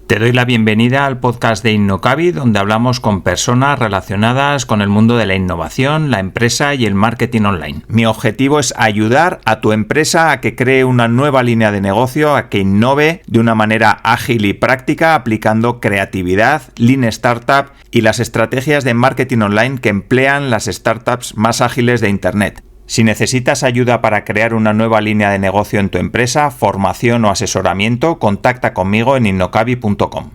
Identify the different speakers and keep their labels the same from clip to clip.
Speaker 1: Te doy la bienvenida al podcast de Innocavi, donde hablamos con personas relacionadas con el mundo de la innovación, la empresa y el marketing online. Mi objetivo es ayudar a tu empresa a que cree una nueva línea de negocio, a que innove de una manera ágil y práctica, aplicando creatividad, Lean Startup y las estrategias de marketing online que emplean las startups más ágiles de Internet. Si necesitas ayuda para crear una nueva línea de negocio en tu empresa, formación o asesoramiento, contacta conmigo en innocavi.com.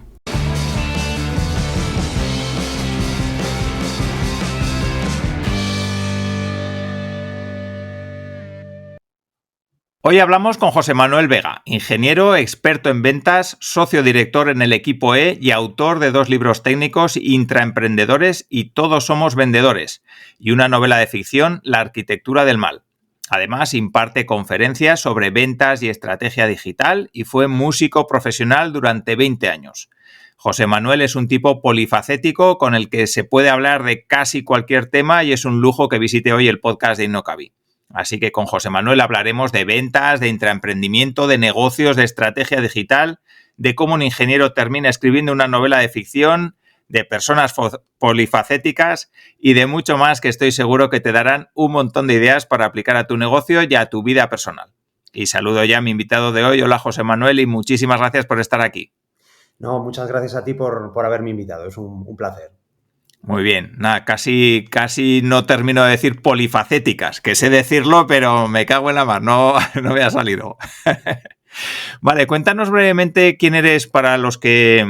Speaker 1: Hoy hablamos con José Manuel Vega, ingeniero, experto en ventas, socio director en el equipo E y autor de 2 libros técnicos, Intraemprendedores y Todos somos vendedores, y una novela de ficción, La arquitectura del mal. Además, imparte conferencias sobre ventas y estrategia digital y fue músico profesional durante 20 años. José Manuel es un tipo polifacético con el que se puede hablar de casi cualquier tema y es un lujo que visite hoy el podcast de Innocavi. Así que con José Manuel hablaremos de ventas, de intraemprendimiento, de negocios, de estrategia digital, de cómo un ingeniero termina escribiendo una novela de ficción, de personas polifacéticas y de mucho más que estoy seguro que te darán un montón de ideas para aplicar a tu negocio y a tu vida personal. Y saludo ya a mi invitado de hoy. Hola José Manuel y muchísimas gracias por estar aquí.
Speaker 2: No, muchas gracias a ti por haberme invitado. Es un placer.
Speaker 1: Muy bien, nada, casi no termino de decir polifacéticas, que sé decirlo, pero me cago en la mar, no me ha salido. Vale, cuéntanos brevemente quién eres para los que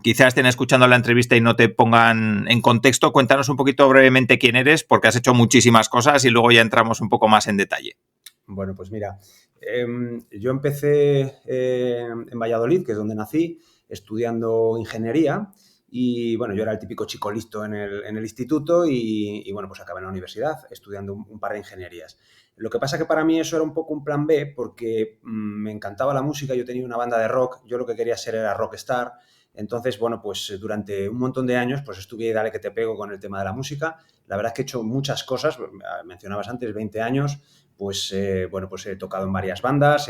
Speaker 1: quizás estén escuchando la entrevista y no te pongan en contexto. Cuéntanos un poquito brevemente quién eres, porque has hecho muchísimas cosas y luego ya entramos un poco más en detalle.
Speaker 2: Bueno, pues mira, yo empecé en Valladolid, que es donde nací, estudiando ingeniería. Y bueno, yo era el típico chico listo en el instituto y bueno, pues acabé en la universidad estudiando un par de ingenierías. Lo que pasa que para mí eso era un poco un plan B porque me encantaba la música, yo tenía una banda de rock, yo lo que quería ser era rockstar. Entonces, bueno, pues durante un montón de años pues estuve dale que te pego con el tema de la música. La verdad es que he hecho muchas cosas, mencionabas antes, 20 años, pues bueno, pues he tocado en varias bandas,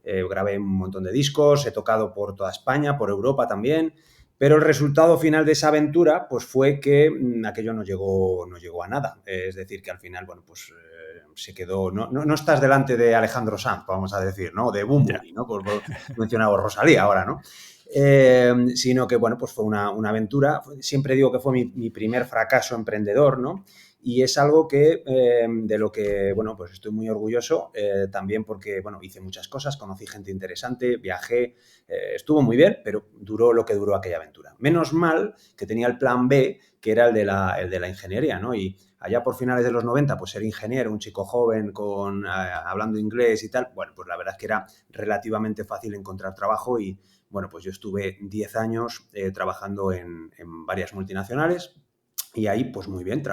Speaker 2: grabé un montón de discos, he tocado por toda España, por Europa también. Pero el resultado final de esa aventura pues fue que aquello no llegó a nada. Es decir, que al final, bueno, pues se quedó... No estás delante de Alejandro Sanz, vamos a decir, ¿no? De Bunbury, ¿no? Por mencionado Rosalía ahora, ¿no? Sino que, bueno, pues fue una aventura. Siempre digo que fue mi primer fracaso emprendedor, ¿no? Y es algo que, de lo que, bueno, pues estoy muy orgulloso, también porque, bueno, hice muchas cosas, conocí gente interesante, viajé, estuvo muy bien, pero duró lo que duró aquella aventura. Menos mal que tenía el plan B, que era el de la ingeniería, ¿no? Y allá por finales de los 90, pues ser ingeniero, un chico joven hablando inglés y tal, bueno, pues la verdad es que era relativamente fácil encontrar trabajo y, bueno, pues yo estuve 10 años trabajando en varias multinacionales. Y ahí, pues muy bien,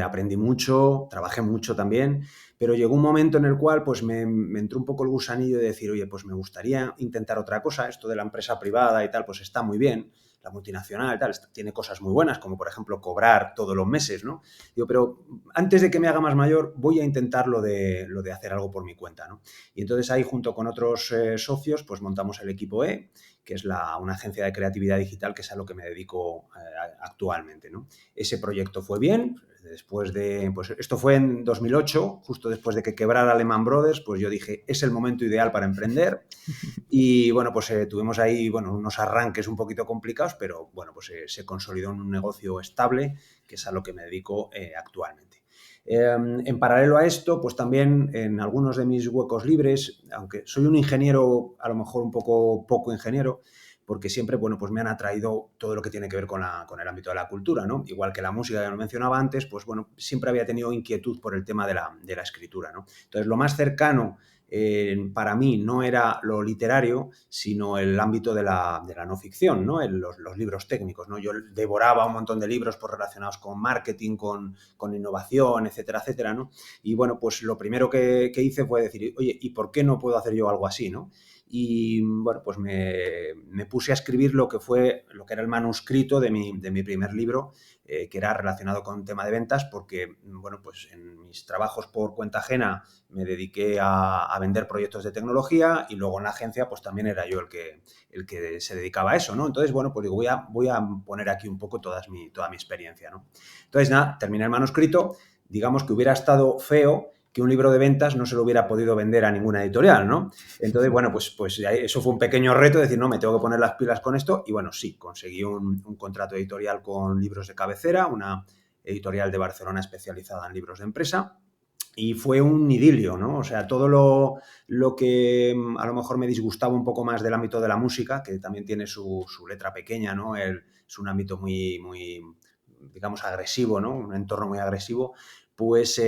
Speaker 2: aprendí mucho, trabajé mucho también, pero llegó un momento en el cual pues me entró un poco el gusanillo de decir, oye, pues me gustaría intentar otra cosa, esto de la empresa privada y tal, pues está muy bien, la multinacional y tal, tiene cosas muy buenas, como por ejemplo cobrar todos los meses, ¿no? Digo, pero antes de que me haga más mayor, voy a intentar lo de hacer algo por mi cuenta, ¿no? Y entonces ahí, junto con otros socios, pues montamos el equipo E, que es una agencia de creatividad digital, que es a lo que me dedico actualmente, ¿no? Ese proyecto fue bien. Después pues esto fue en 2008, justo después de que quebrara Lehman Brothers, pues yo dije, es el momento ideal para emprender. Y bueno, pues tuvimos ahí, bueno, unos arranques un poquito complicados, pero bueno, pues se consolidó en un negocio estable, que es a lo que me dedico actualmente. En paralelo a esto, pues también en algunos de mis huecos libres, aunque soy un ingeniero, a lo mejor un poco ingeniero, porque siempre, bueno, pues me han atraído todo lo que tiene que ver con el ámbito de la cultura, ¿no? Igual que la música que lo mencionaba antes, pues bueno, siempre había tenido inquietud por el tema de la escritura, ¿no? Entonces, lo más cercano para mí no era lo literario, sino el ámbito de la no ficción, ¿no? Los libros técnicos, ¿no? Yo devoraba un montón de libros pues, relacionados con marketing, con innovación, etcétera, etcétera, ¿no? Y bueno, pues lo primero que hice fue decir, oye, ¿y por qué no puedo hacer yo algo así, no? y bueno, pues me puse a escribir lo que era el manuscrito de mi primer libro, que era relacionado con un tema de ventas, porque, bueno, pues en mis trabajos por cuenta ajena me dediqué a vender proyectos de tecnología y luego en la agencia pues también era yo el que se dedicaba a eso, ¿no? Entonces, bueno, pues digo, voy a poner aquí un poco toda mi experiencia, ¿no? Entonces, nada, terminé el manuscrito, digamos que hubiera estado feo que un libro de ventas no se lo hubiera podido vender a ninguna editorial, ¿no? Entonces, bueno, pues eso fue un pequeño reto, decir, no, me tengo que poner las pilas con esto, y bueno, sí, conseguí un contrato editorial con Libros de Cabecera, una editorial de Barcelona especializada en libros de empresa, y fue un idilio, ¿no? O sea, todo lo que a lo mejor me disgustaba un poco más del ámbito de la música, que también tiene su letra pequeña, ¿no? Es un ámbito muy, digamos, agresivo, ¿no? Un entorno muy agresivo, pues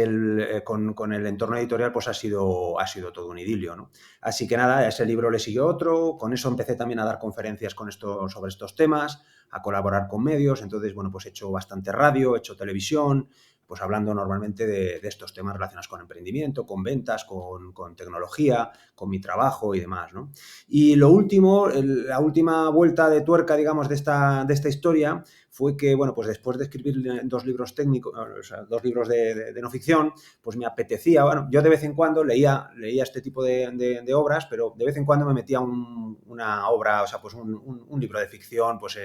Speaker 2: con el entorno editorial pues ha sido todo un idilio, ¿no? Así que nada, a ese libro le siguió otro, con eso empecé también a dar conferencias sobre estos temas, a colaborar con medios, entonces, bueno, pues he hecho bastante radio, he hecho televisión, pues hablando normalmente de estos temas relacionados con emprendimiento, con ventas, con tecnología, con mi trabajo y demás, ¿no? Y lo último, la última vuelta de tuerca, digamos, de esta historia fue que, bueno, pues después de escribir dos libros técnicos, o sea, dos libros de no ficción, pues me apetecía, bueno, yo de vez en cuando leía este tipo de obras, pero de vez en cuando me metía una obra, o sea, pues un libro de ficción, pues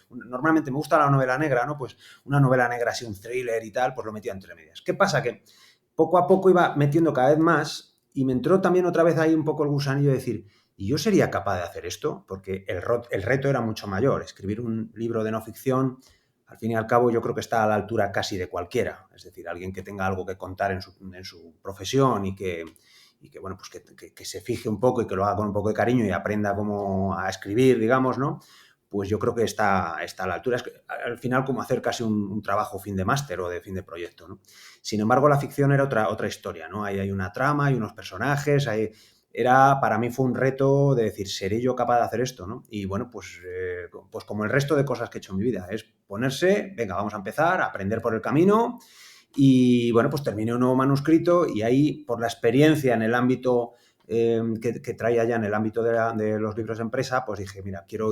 Speaker 2: normalmente me gusta la novela negra, ¿no? Pues una novela negra así, un thriller y tal, pues lo metía entre medias. ¿Qué pasa? Que poco a poco iba metiendo cada vez más y me entró también otra vez ahí un poco el gusanillo de decir, ¿y yo sería capaz de hacer esto? Porque el reto era mucho mayor. Escribir un libro de no ficción, al fin y al cabo, yo creo que está a la altura casi de cualquiera. Es decir, alguien que tenga algo que contar en su profesión y que bueno, pues que se fije un poco y que lo haga con un poco de cariño y aprenda cómo a escribir, digamos, ¿no? Pues yo creo que está a la altura. Es que, al final, como hacer casi un trabajo fin de máster o de fin de proyecto, ¿no? Sin embargo, la ficción era otra historia, ¿no? Ahí hay una trama, hay unos personajes, para mí fue un reto de decir, ¿seré yo capaz de hacer esto, no? Y bueno, pues como el resto de cosas que he hecho en mi vida, es ponerse, venga, vamos a empezar, a aprender por el camino, y bueno, pues terminé un nuevo manuscrito y ahí, por la experiencia en el ámbito que traía ya en el ámbito de los libros de empresa, pues dije, mira, quiero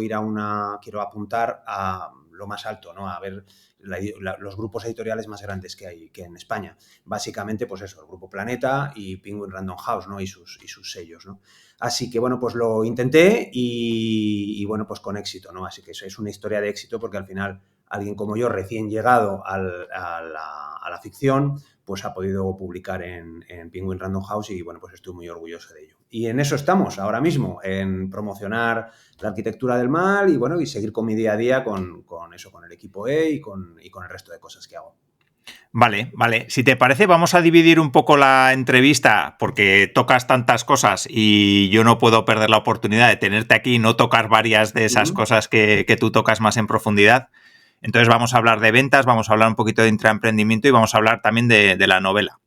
Speaker 2: apuntar a lo más alto, ¿no? A ver los grupos editoriales más grandes que hay en España. Básicamente, pues eso, el Grupo Planeta y Penguin Random House, ¿no? Y sus sellos, ¿no? Así que, bueno, pues lo intenté y bueno, pues con éxito, ¿no? Así que eso es una historia de éxito porque al final alguien como yo, recién llegado a la ficción, pues ha podido publicar en Penguin Random House y, bueno, pues estoy muy orgulloso de ello. Y en eso estamos ahora mismo, en promocionar la arquitectura del mal y, bueno, y seguir con mi día a día con eso, con el equipo E y con el resto de cosas que hago.
Speaker 1: Vale, vale. Si te parece, vamos a dividir un poco la entrevista porque tocas tantas cosas y yo no puedo perder la oportunidad de tenerte aquí y no tocar varias de esas cosas que tú tocas más en profundidad. Entonces vamos a hablar de ventas, vamos a hablar un poquito de intraemprendimiento y vamos a hablar también de la novela.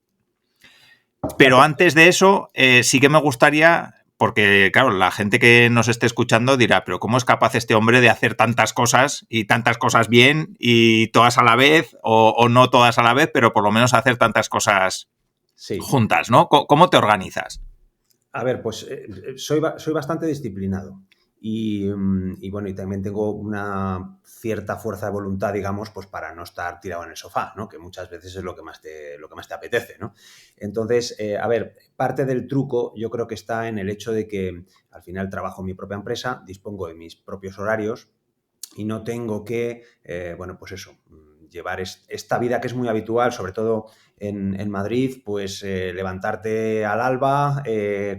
Speaker 1: Pero antes de eso, sí que me gustaría, porque claro, la gente que nos esté escuchando dirá, pero ¿cómo es capaz este hombre de hacer tantas cosas y tantas cosas bien y todas a la vez o no todas a la vez, pero por lo menos hacer tantas cosas juntas, ¿no? ¿Cómo te organizas?
Speaker 2: A ver, pues soy bastante disciplinado y bueno, y también tengo una cierta fuerza de voluntad, digamos, pues para no estar tirado en el sofá, ¿no? Que muchas veces es lo que más te apetece, ¿no? Entonces, a ver, parte del truco yo creo que está en el hecho de que al final trabajo en mi propia empresa, dispongo de mis propios horarios y no tengo que, bueno, pues eso, llevar esta vida que es muy habitual, sobre todo en Madrid, pues levantarte al alba,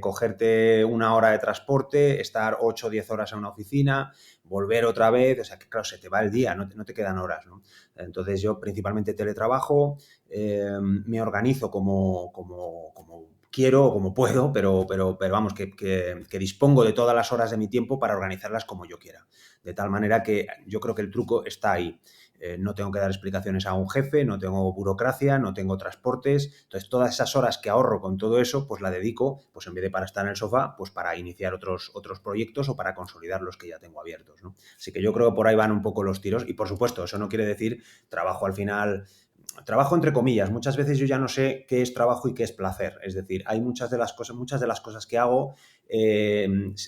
Speaker 2: cogerte una hora de transporte, estar 8 o 10 horas en una oficina, volver otra vez, o sea que claro, se te va el día, no te quedan horas, ¿no? Entonces yo principalmente teletrabajo, me organizo como quiero o como puedo, pero vamos, que dispongo de todas las horas de mi tiempo para organizarlas como yo quiera. De tal manera que yo creo que el truco está ahí. No tengo que dar explicaciones a un jefe, no tengo burocracia, no tengo transportes. Entonces, todas esas horas que ahorro con todo eso, pues la dedico, pues en vez de para estar en el sofá, pues para iniciar otros proyectos o para consolidar los que ya tengo abiertos, ¿no? Así que yo creo que por ahí van un poco los tiros y, por supuesto, eso no quiere decir trabajo al final trabajo entre comillas. Muchas veces yo ya no sé qué es trabajo y qué es placer. Es decir, hay muchas de las cosas que hago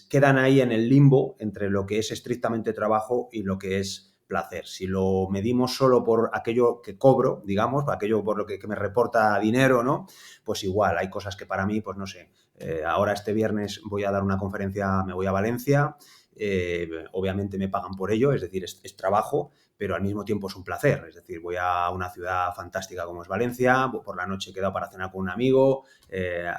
Speaker 2: quedan ahí en el limbo entre lo que es estrictamente trabajo y lo que es placer. Si lo medimos solo por aquello que cobro, digamos, por aquello por lo que me reporta dinero, ¿no? Pues igual, hay cosas que para mí, pues no sé. Ahora este viernes voy a dar una conferencia, me voy a Valencia. Obviamente me pagan por ello, es decir, es trabajo, pero al mismo tiempo es un placer. Es decir, voy a una ciudad fantástica como es Valencia, por la noche he quedado para cenar con un amigo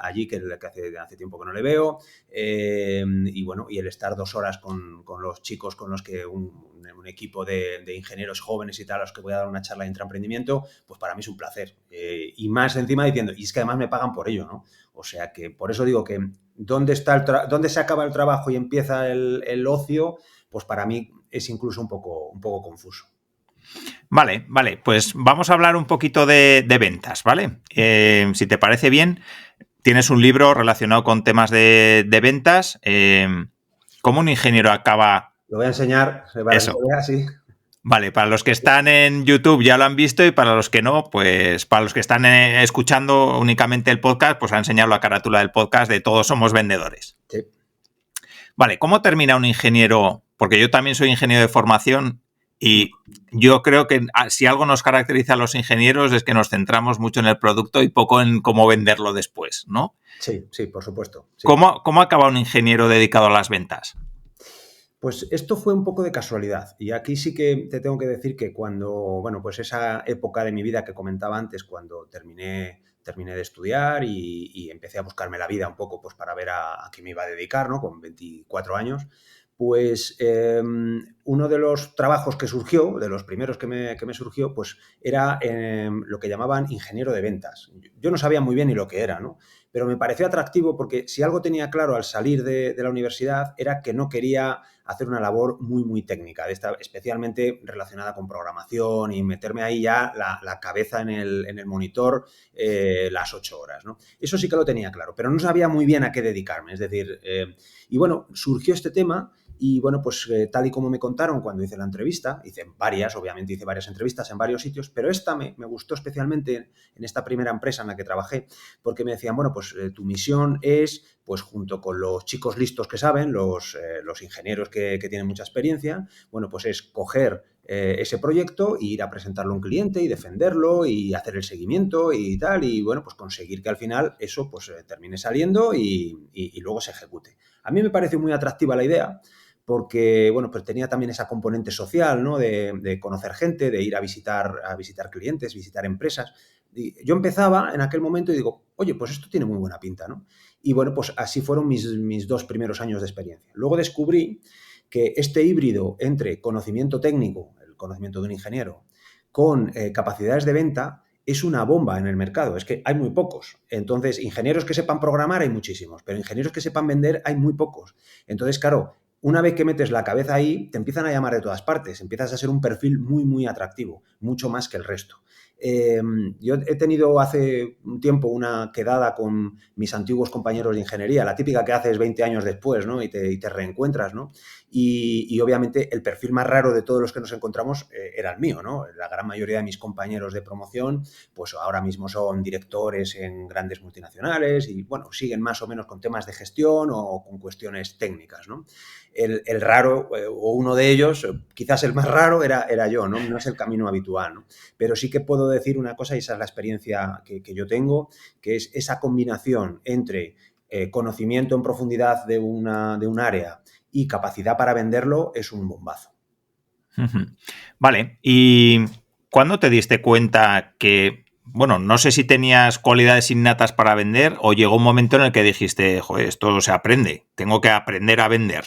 Speaker 2: allí que hace tiempo que no le veo, y bueno, y el estar 2 horas con los chicos con los que un equipo de ingenieros jóvenes y tal, a los que voy a dar una charla de intraemprendimiento, pues para mí es un placer. Y más encima diciendo, y es que además me pagan por ello, ¿no? O sea que por eso digo que dónde se acaba el trabajo y empieza el ocio, pues para mí es incluso un poco confuso.
Speaker 1: Vale, pues vamos a hablar un poquito de ventas, ¿vale? Si te parece bien, tienes un libro relacionado con temas de ventas. ¿Cómo un ingeniero acaba?
Speaker 2: Lo voy a enseñar para
Speaker 1: Eso.
Speaker 2: que lo veas, sí.
Speaker 1: Vale, para los que están en YouTube ya lo han visto y para los que no, pues para los que están escuchando únicamente el podcast, pues ha enseñado la carátula del podcast de Todos somos vendedores.
Speaker 2: Sí.
Speaker 1: Vale, ¿cómo termina un ingeniero? Porque yo también soy ingeniero de formación y yo creo que si algo nos caracteriza a los ingenieros es que nos centramos mucho en el producto y poco en cómo venderlo después, ¿no?
Speaker 2: Sí, por supuesto. Sí.
Speaker 1: ¿Cómo acaba un ingeniero dedicado a las ventas?
Speaker 2: Pues esto fue un poco de casualidad y aquí sí que te tengo que decir que cuando, bueno, pues esa época de mi vida que comentaba antes, cuando terminé de estudiar y empecé a buscarme la vida un poco pues para ver a qué me iba a dedicar, ¿no? Con 24 años, pues uno de los trabajos que surgió, de los primeros que me surgió, pues era lo que llamaban ingeniero de ventas. Yo no sabía muy bien ni lo que era, ¿no? Pero me pareció atractivo porque si algo tenía claro al salir de la universidad era que no quería hacer una labor muy técnica, especialmente relacionada con programación y meterme ahí ya la cabeza en el monitor las 8 horas, ¿no? Eso sí que lo tenía claro, pero no sabía muy bien a qué dedicarme. Es decir, y bueno, surgió este tema y bueno, pues tal y como me contaron cuando hice la entrevista, obviamente hice varias entrevistas en varios sitios, pero esta me gustó especialmente en esta primera empresa en la que trabajé, porque me decían, bueno, pues tu misión es, pues junto con los chicos listos que saben, los ingenieros que tienen mucha experiencia, bueno, pues es coger ese proyecto e ir a presentarlo a un cliente y defenderlo y hacer el seguimiento y tal, y bueno, pues conseguir que al final eso pues termine saliendo y luego se ejecute. A mí me parece muy atractiva la idea porque, bueno, pues tenía también esa componente social, ¿no? De conocer gente, de ir a visitar clientes, visitar empresas. Y yo empezaba en aquel momento y digo, oye, pues esto tiene muy buena pinta, ¿no? Y bueno, pues así fueron mis 2 primeros años de experiencia. Luego descubrí que este híbrido entre conocimiento técnico, el conocimiento de un ingeniero, con capacidades de venta, es una bomba en el mercado. Es que hay muy pocos. Entonces, ingenieros que sepan programar hay muchísimos, pero ingenieros que sepan vender hay muy pocos. Entonces, claro, una vez que metes la cabeza ahí, te empiezan a llamar de todas partes, empiezas a ser un perfil muy atractivo, mucho más que el resto. Yo he tenido hace un tiempo una quedada con mis antiguos compañeros de ingeniería, la típica que haces 20 años después, ¿no? Y te reencuentras, ¿no? Y obviamente el perfil más raro de todos los que nos encontramos era el mío, ¿no? La gran mayoría de mis compañeros de promoción, pues ahora mismo son directores en grandes multinacionales y, bueno, siguen más o menos con temas de gestión o con cuestiones técnicas, ¿no? El raro, o uno de ellos, quizás el más raro, era yo, ¿no? No es el camino habitual, ¿no? Pero sí que puedo decir una cosa, y esa es la experiencia que yo tengo, que es esa combinación entre conocimiento en profundidad de un área y capacidad para venderlo, es un bombazo.
Speaker 1: Vale, ¿y cuándo te diste cuenta que, bueno, no sé si tenías cualidades innatas para vender o llegó un momento en el que dijiste, joder, esto se aprende, tengo que aprender a vender?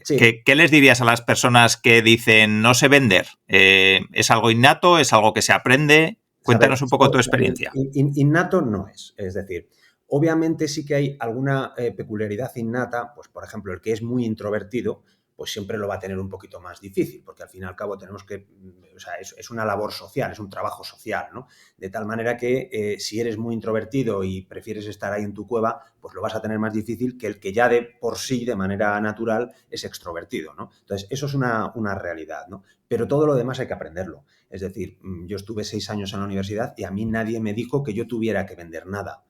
Speaker 2: Sí.
Speaker 1: ¿Qué les dirías a las personas que dicen no sé vender? ¿Es algo innato? ¿Es algo que se aprende? Cuéntanos un poco tu experiencia.
Speaker 2: Innato no es. Es decir, obviamente sí que hay alguna peculiaridad innata, pues por ejemplo, el que es muy introvertido, pues siempre lo va a tener un poquito más difícil, porque al fin y al cabo tenemos que, o sea, es una labor social, es un trabajo social, ¿no? De tal manera que si eres muy introvertido y prefieres estar ahí en tu cueva, pues lo vas a tener más difícil que el que ya de por sí, de manera natural, es extrovertido, ¿no? Entonces, eso es una realidad, ¿no? Pero todo lo demás hay que aprenderlo. Es decir, yo estuve 6 años en la universidad y a mí nadie me dijo que yo tuviera que vender nada.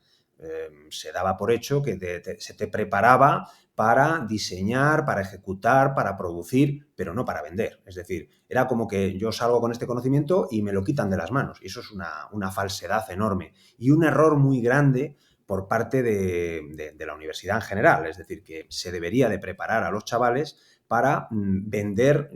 Speaker 2: Se daba por hecho que se te preparaba para diseñar, para ejecutar, para producir, pero no para vender. Es decir, era como que yo salgo con este conocimiento y me lo quitan de las manos. Y eso es una falsedad enorme y un error muy grande por parte de la universidad en general. Es decir, que se debería de preparar a los chavales para vender,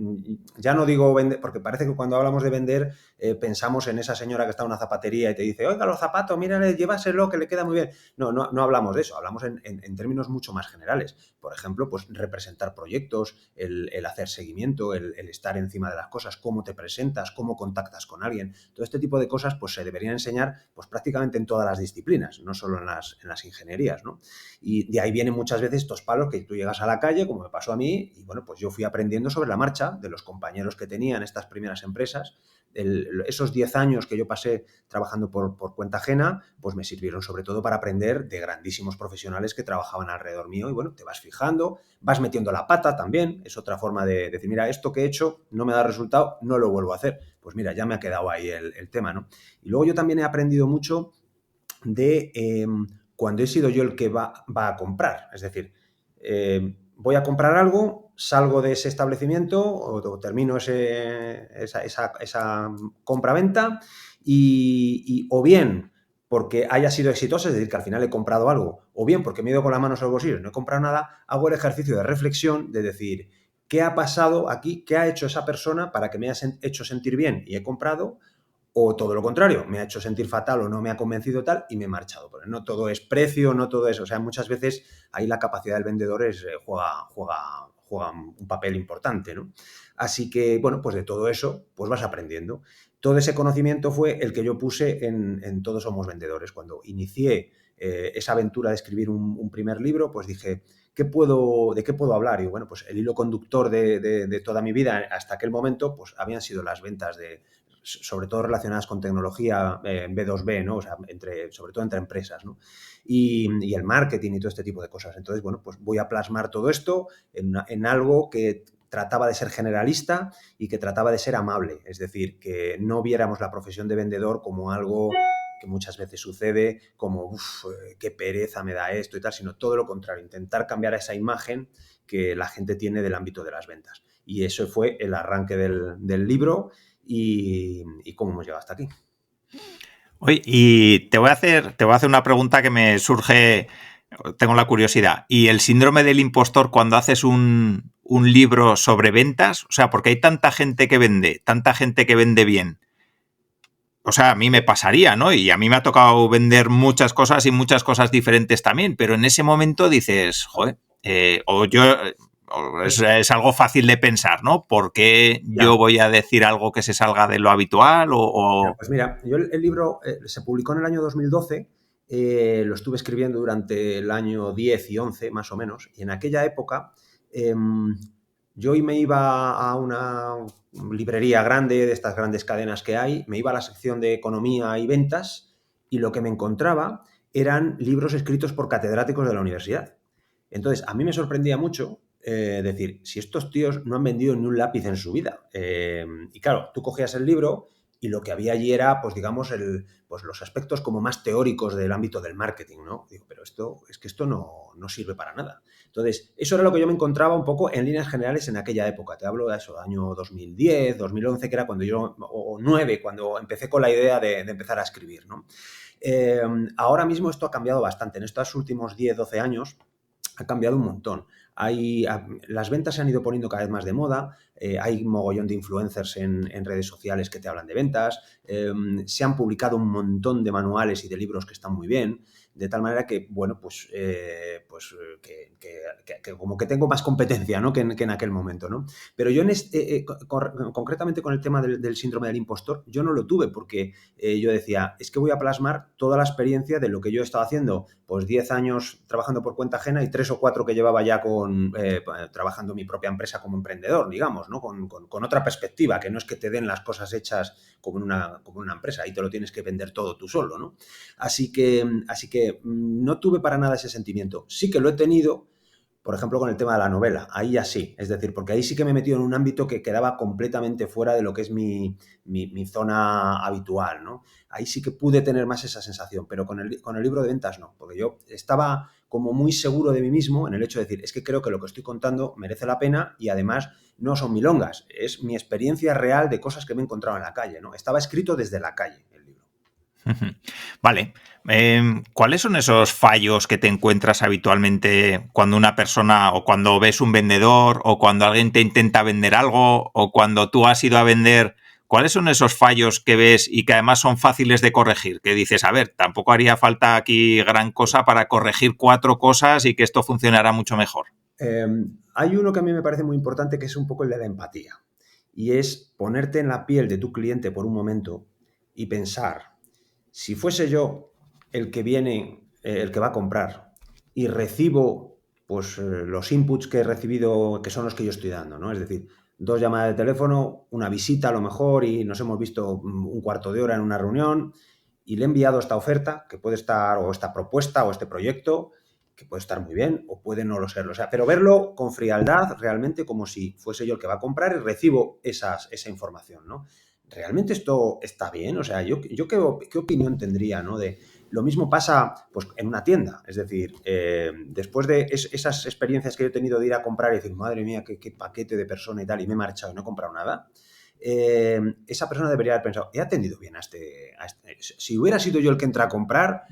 Speaker 2: ya no digo vender, porque parece que cuando hablamos de vender pensamos en esa señora que está en una zapatería y te dice, oiga, los zapatos, mírale, llévaselo, que le queda muy bien. No hablamos de eso, hablamos en términos mucho más generales. Por ejemplo, pues representar proyectos, el hacer seguimiento, el estar encima de las cosas, cómo te presentas, cómo contactas con alguien. Todo este tipo de cosas pues se deberían enseñar pues prácticamente en todas las disciplinas, no solo en las ingenierías, ¿no? Y de ahí vienen muchas veces estos palos que tú llegas a la calle, como me pasó a mí, y bueno, pues yo fui aprendiendo sobre la marcha de los compañeros que tenía en estas primeras empresas. Esos 10 años que yo pasé trabajando por cuenta ajena, pues me sirvieron sobre todo para aprender de grandísimos profesionales que trabajaban alrededor mío y bueno, te vas fijando, vas metiendo la pata también, es otra forma de decir, mira, esto que he hecho no me da resultado, no lo vuelvo a hacer. Pues mira, ya me ha quedado ahí el tema, ¿no? Y luego yo también he aprendido mucho de cuando he sido yo el que va a comprar. Es decir, voy a comprar algo, salgo de ese establecimiento o termino esa compra-venta y o bien porque haya sido exitosa, es decir, que al final he comprado algo, o bien porque me he ido con las manos al bolsillo y no he comprado nada, hago el ejercicio de reflexión de decir, ¿qué ha pasado aquí? ¿Qué ha hecho esa persona para que me haya hecho sentir bien y he comprado? O todo lo contrario, me ha hecho sentir fatal o no me ha convencido tal y me he marchado. Pero no todo es precio, no todo eso. O sea, muchas veces ahí la capacidad del vendedor juega un papel importante, ¿no? Así que, bueno, pues de todo eso, pues vas aprendiendo. Todo ese conocimiento fue el que yo puse en Todos Somos Vendedores. Cuando inicié esa aventura de escribir un primer libro, pues dije, ¿de qué puedo hablar? Y bueno, pues el hilo conductor de toda mi vida hasta aquel momento, pues habían sido las ventas sobre todo relacionadas con tecnología B2B, ¿no? O sea, sobre todo entre empresas, ¿no? Y el marketing y todo este tipo de cosas. Entonces, bueno, pues voy a plasmar todo esto en algo que trataba de ser generalista y que trataba de ser amable. Es decir, que no viéramos la profesión de vendedor como algo que muchas veces sucede, como, qué pereza me da esto y tal, sino todo lo contrario, intentar cambiar esa imagen que la gente tiene del ámbito de las ventas. Y eso fue el arranque del libro y cómo hemos llegado hasta aquí.
Speaker 1: Oye, y te voy a hacer una pregunta que me surge, tengo la curiosidad. ¿Y el síndrome del impostor cuando haces un libro sobre ventas? O sea, porque hay tanta gente que vende bien. O sea, a mí me pasaría, ¿no? Y a mí me ha tocado vender muchas cosas y muchas cosas diferentes también, pero en ese momento dices, joder, es algo fácil de pensar, ¿no? ¿Por qué yo voy a decir algo que se salga de lo habitual?
Speaker 2: Pues mira, yo el libro se publicó en el año 2012, lo estuve escribiendo durante el año 10 y 11, más o menos, y en aquella época yo me iba a una librería grande, de estas grandes cadenas que hay, me iba a la sección de economía y ventas y lo que me encontraba eran libros escritos por catedráticos de la universidad. Entonces, a mí me sorprendía mucho decir, si estos tíos no han vendido ni un lápiz en su vida. Y claro, tú cogías el libro y lo que había allí era, pues digamos, pues los aspectos como más teóricos del ámbito del marketing, ¿no? Digo, pero esto no sirve para nada. Entonces, eso era lo que yo me encontraba un poco en líneas generales en aquella época. Te hablo de eso, año 2010, 2011, que era cuando yo, o 9, cuando empecé con la idea de empezar a escribir, ¿no? Ahora mismo esto ha cambiado bastante. En estos últimos 10, 12 años ha cambiado un montón. Las ventas se han ido poniendo cada vez más de moda, hay mogollón de influencers en redes sociales que te hablan de ventas, se han publicado un montón de manuales y de libros que están muy bien. de tal manera que, bueno, que como que tengo más competencia, ¿no? que en aquel momento, ¿no? Pero yo concretamente con el tema del síndrome del impostor, yo no lo tuve porque yo decía, es que voy a plasmar toda la experiencia de lo que yo he estado haciendo, pues 10 años trabajando por cuenta ajena y 3 o 4 que llevaba ya trabajando en mi propia empresa como emprendedor, digamos, ¿no? Con otra perspectiva, que no es que te den las cosas hechas como en una empresa, ahí te lo tienes que vender todo tú solo, ¿no? Así que no tuve para nada ese sentimiento. Sí que lo he tenido, por ejemplo, con el tema de la novela. Ahí ya sí. Es decir, porque ahí sí que me he metido en un ámbito que quedaba completamente fuera de lo que es mi zona habitual, ¿no? Ahí sí que pude tener más esa sensación, pero con el libro de ventas no, porque yo estaba como muy seguro de mí mismo en el hecho de decir, es que creo que lo que estoy contando merece la pena y además no son milongas, es mi experiencia real de cosas que me he encontrado en la calle, ¿no? Estaba escrito desde la calle el libro.
Speaker 1: Vale. ¿Cuáles son esos fallos que te encuentras habitualmente cuando una persona o cuando ves un vendedor o cuando alguien te intenta vender algo o cuando tú has ido a vender? ¿Cuáles son esos fallos que ves y que además son fáciles de corregir? Que dices, a ver, tampoco haría falta aquí gran cosa para corregir 4 cosas y que esto funcionara mucho mejor.
Speaker 2: Hay uno que a mí me parece muy importante, que es un poco el de la empatía. Y es ponerte en la piel de tu cliente por un momento y pensar, si fuese yo el que viene, el que va a comprar, y recibo pues los inputs que he recibido, que son los que yo estoy dando, ¿no? Es decir, 2 llamadas de teléfono, una visita a lo mejor, y nos hemos visto un cuarto de hora en una reunión, y le he enviado esta oferta, que puede estar, o esta propuesta, o este proyecto, que puede estar muy bien o puede no lo serlo. O sea, pero verlo con frialdad, realmente como si fuese yo el que va a comprar y recibo esa información, ¿no? ¿Realmente esto está bien? O sea, yo qué opinión tendría, ¿no? Lo mismo pasa pues, en una tienda. Es decir, después de esas experiencias que yo he tenido de ir a comprar y decir, madre mía, qué paquete de persona y tal, y me he marchado y no he comprado nada, esa persona debería haber pensado, he atendido bien a este. Si hubiera sido yo el que entra a comprar,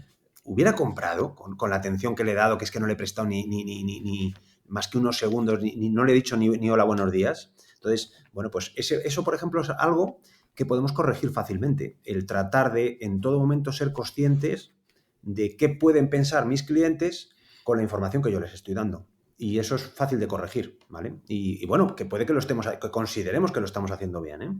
Speaker 2: hubiera comprado con la atención que le he dado, que es que no le he prestado ni más que unos segundos, ni no le he dicho ni hola, buenos días. Entonces, bueno, pues eso, por ejemplo, es algo que podemos corregir fácilmente. El tratar de, en todo momento, ser conscientes de qué pueden pensar mis clientes con la información que yo les estoy dando. Y eso es fácil de corregir, ¿vale? Y bueno, que puede que que consideremos que lo estamos haciendo bien, ¿eh?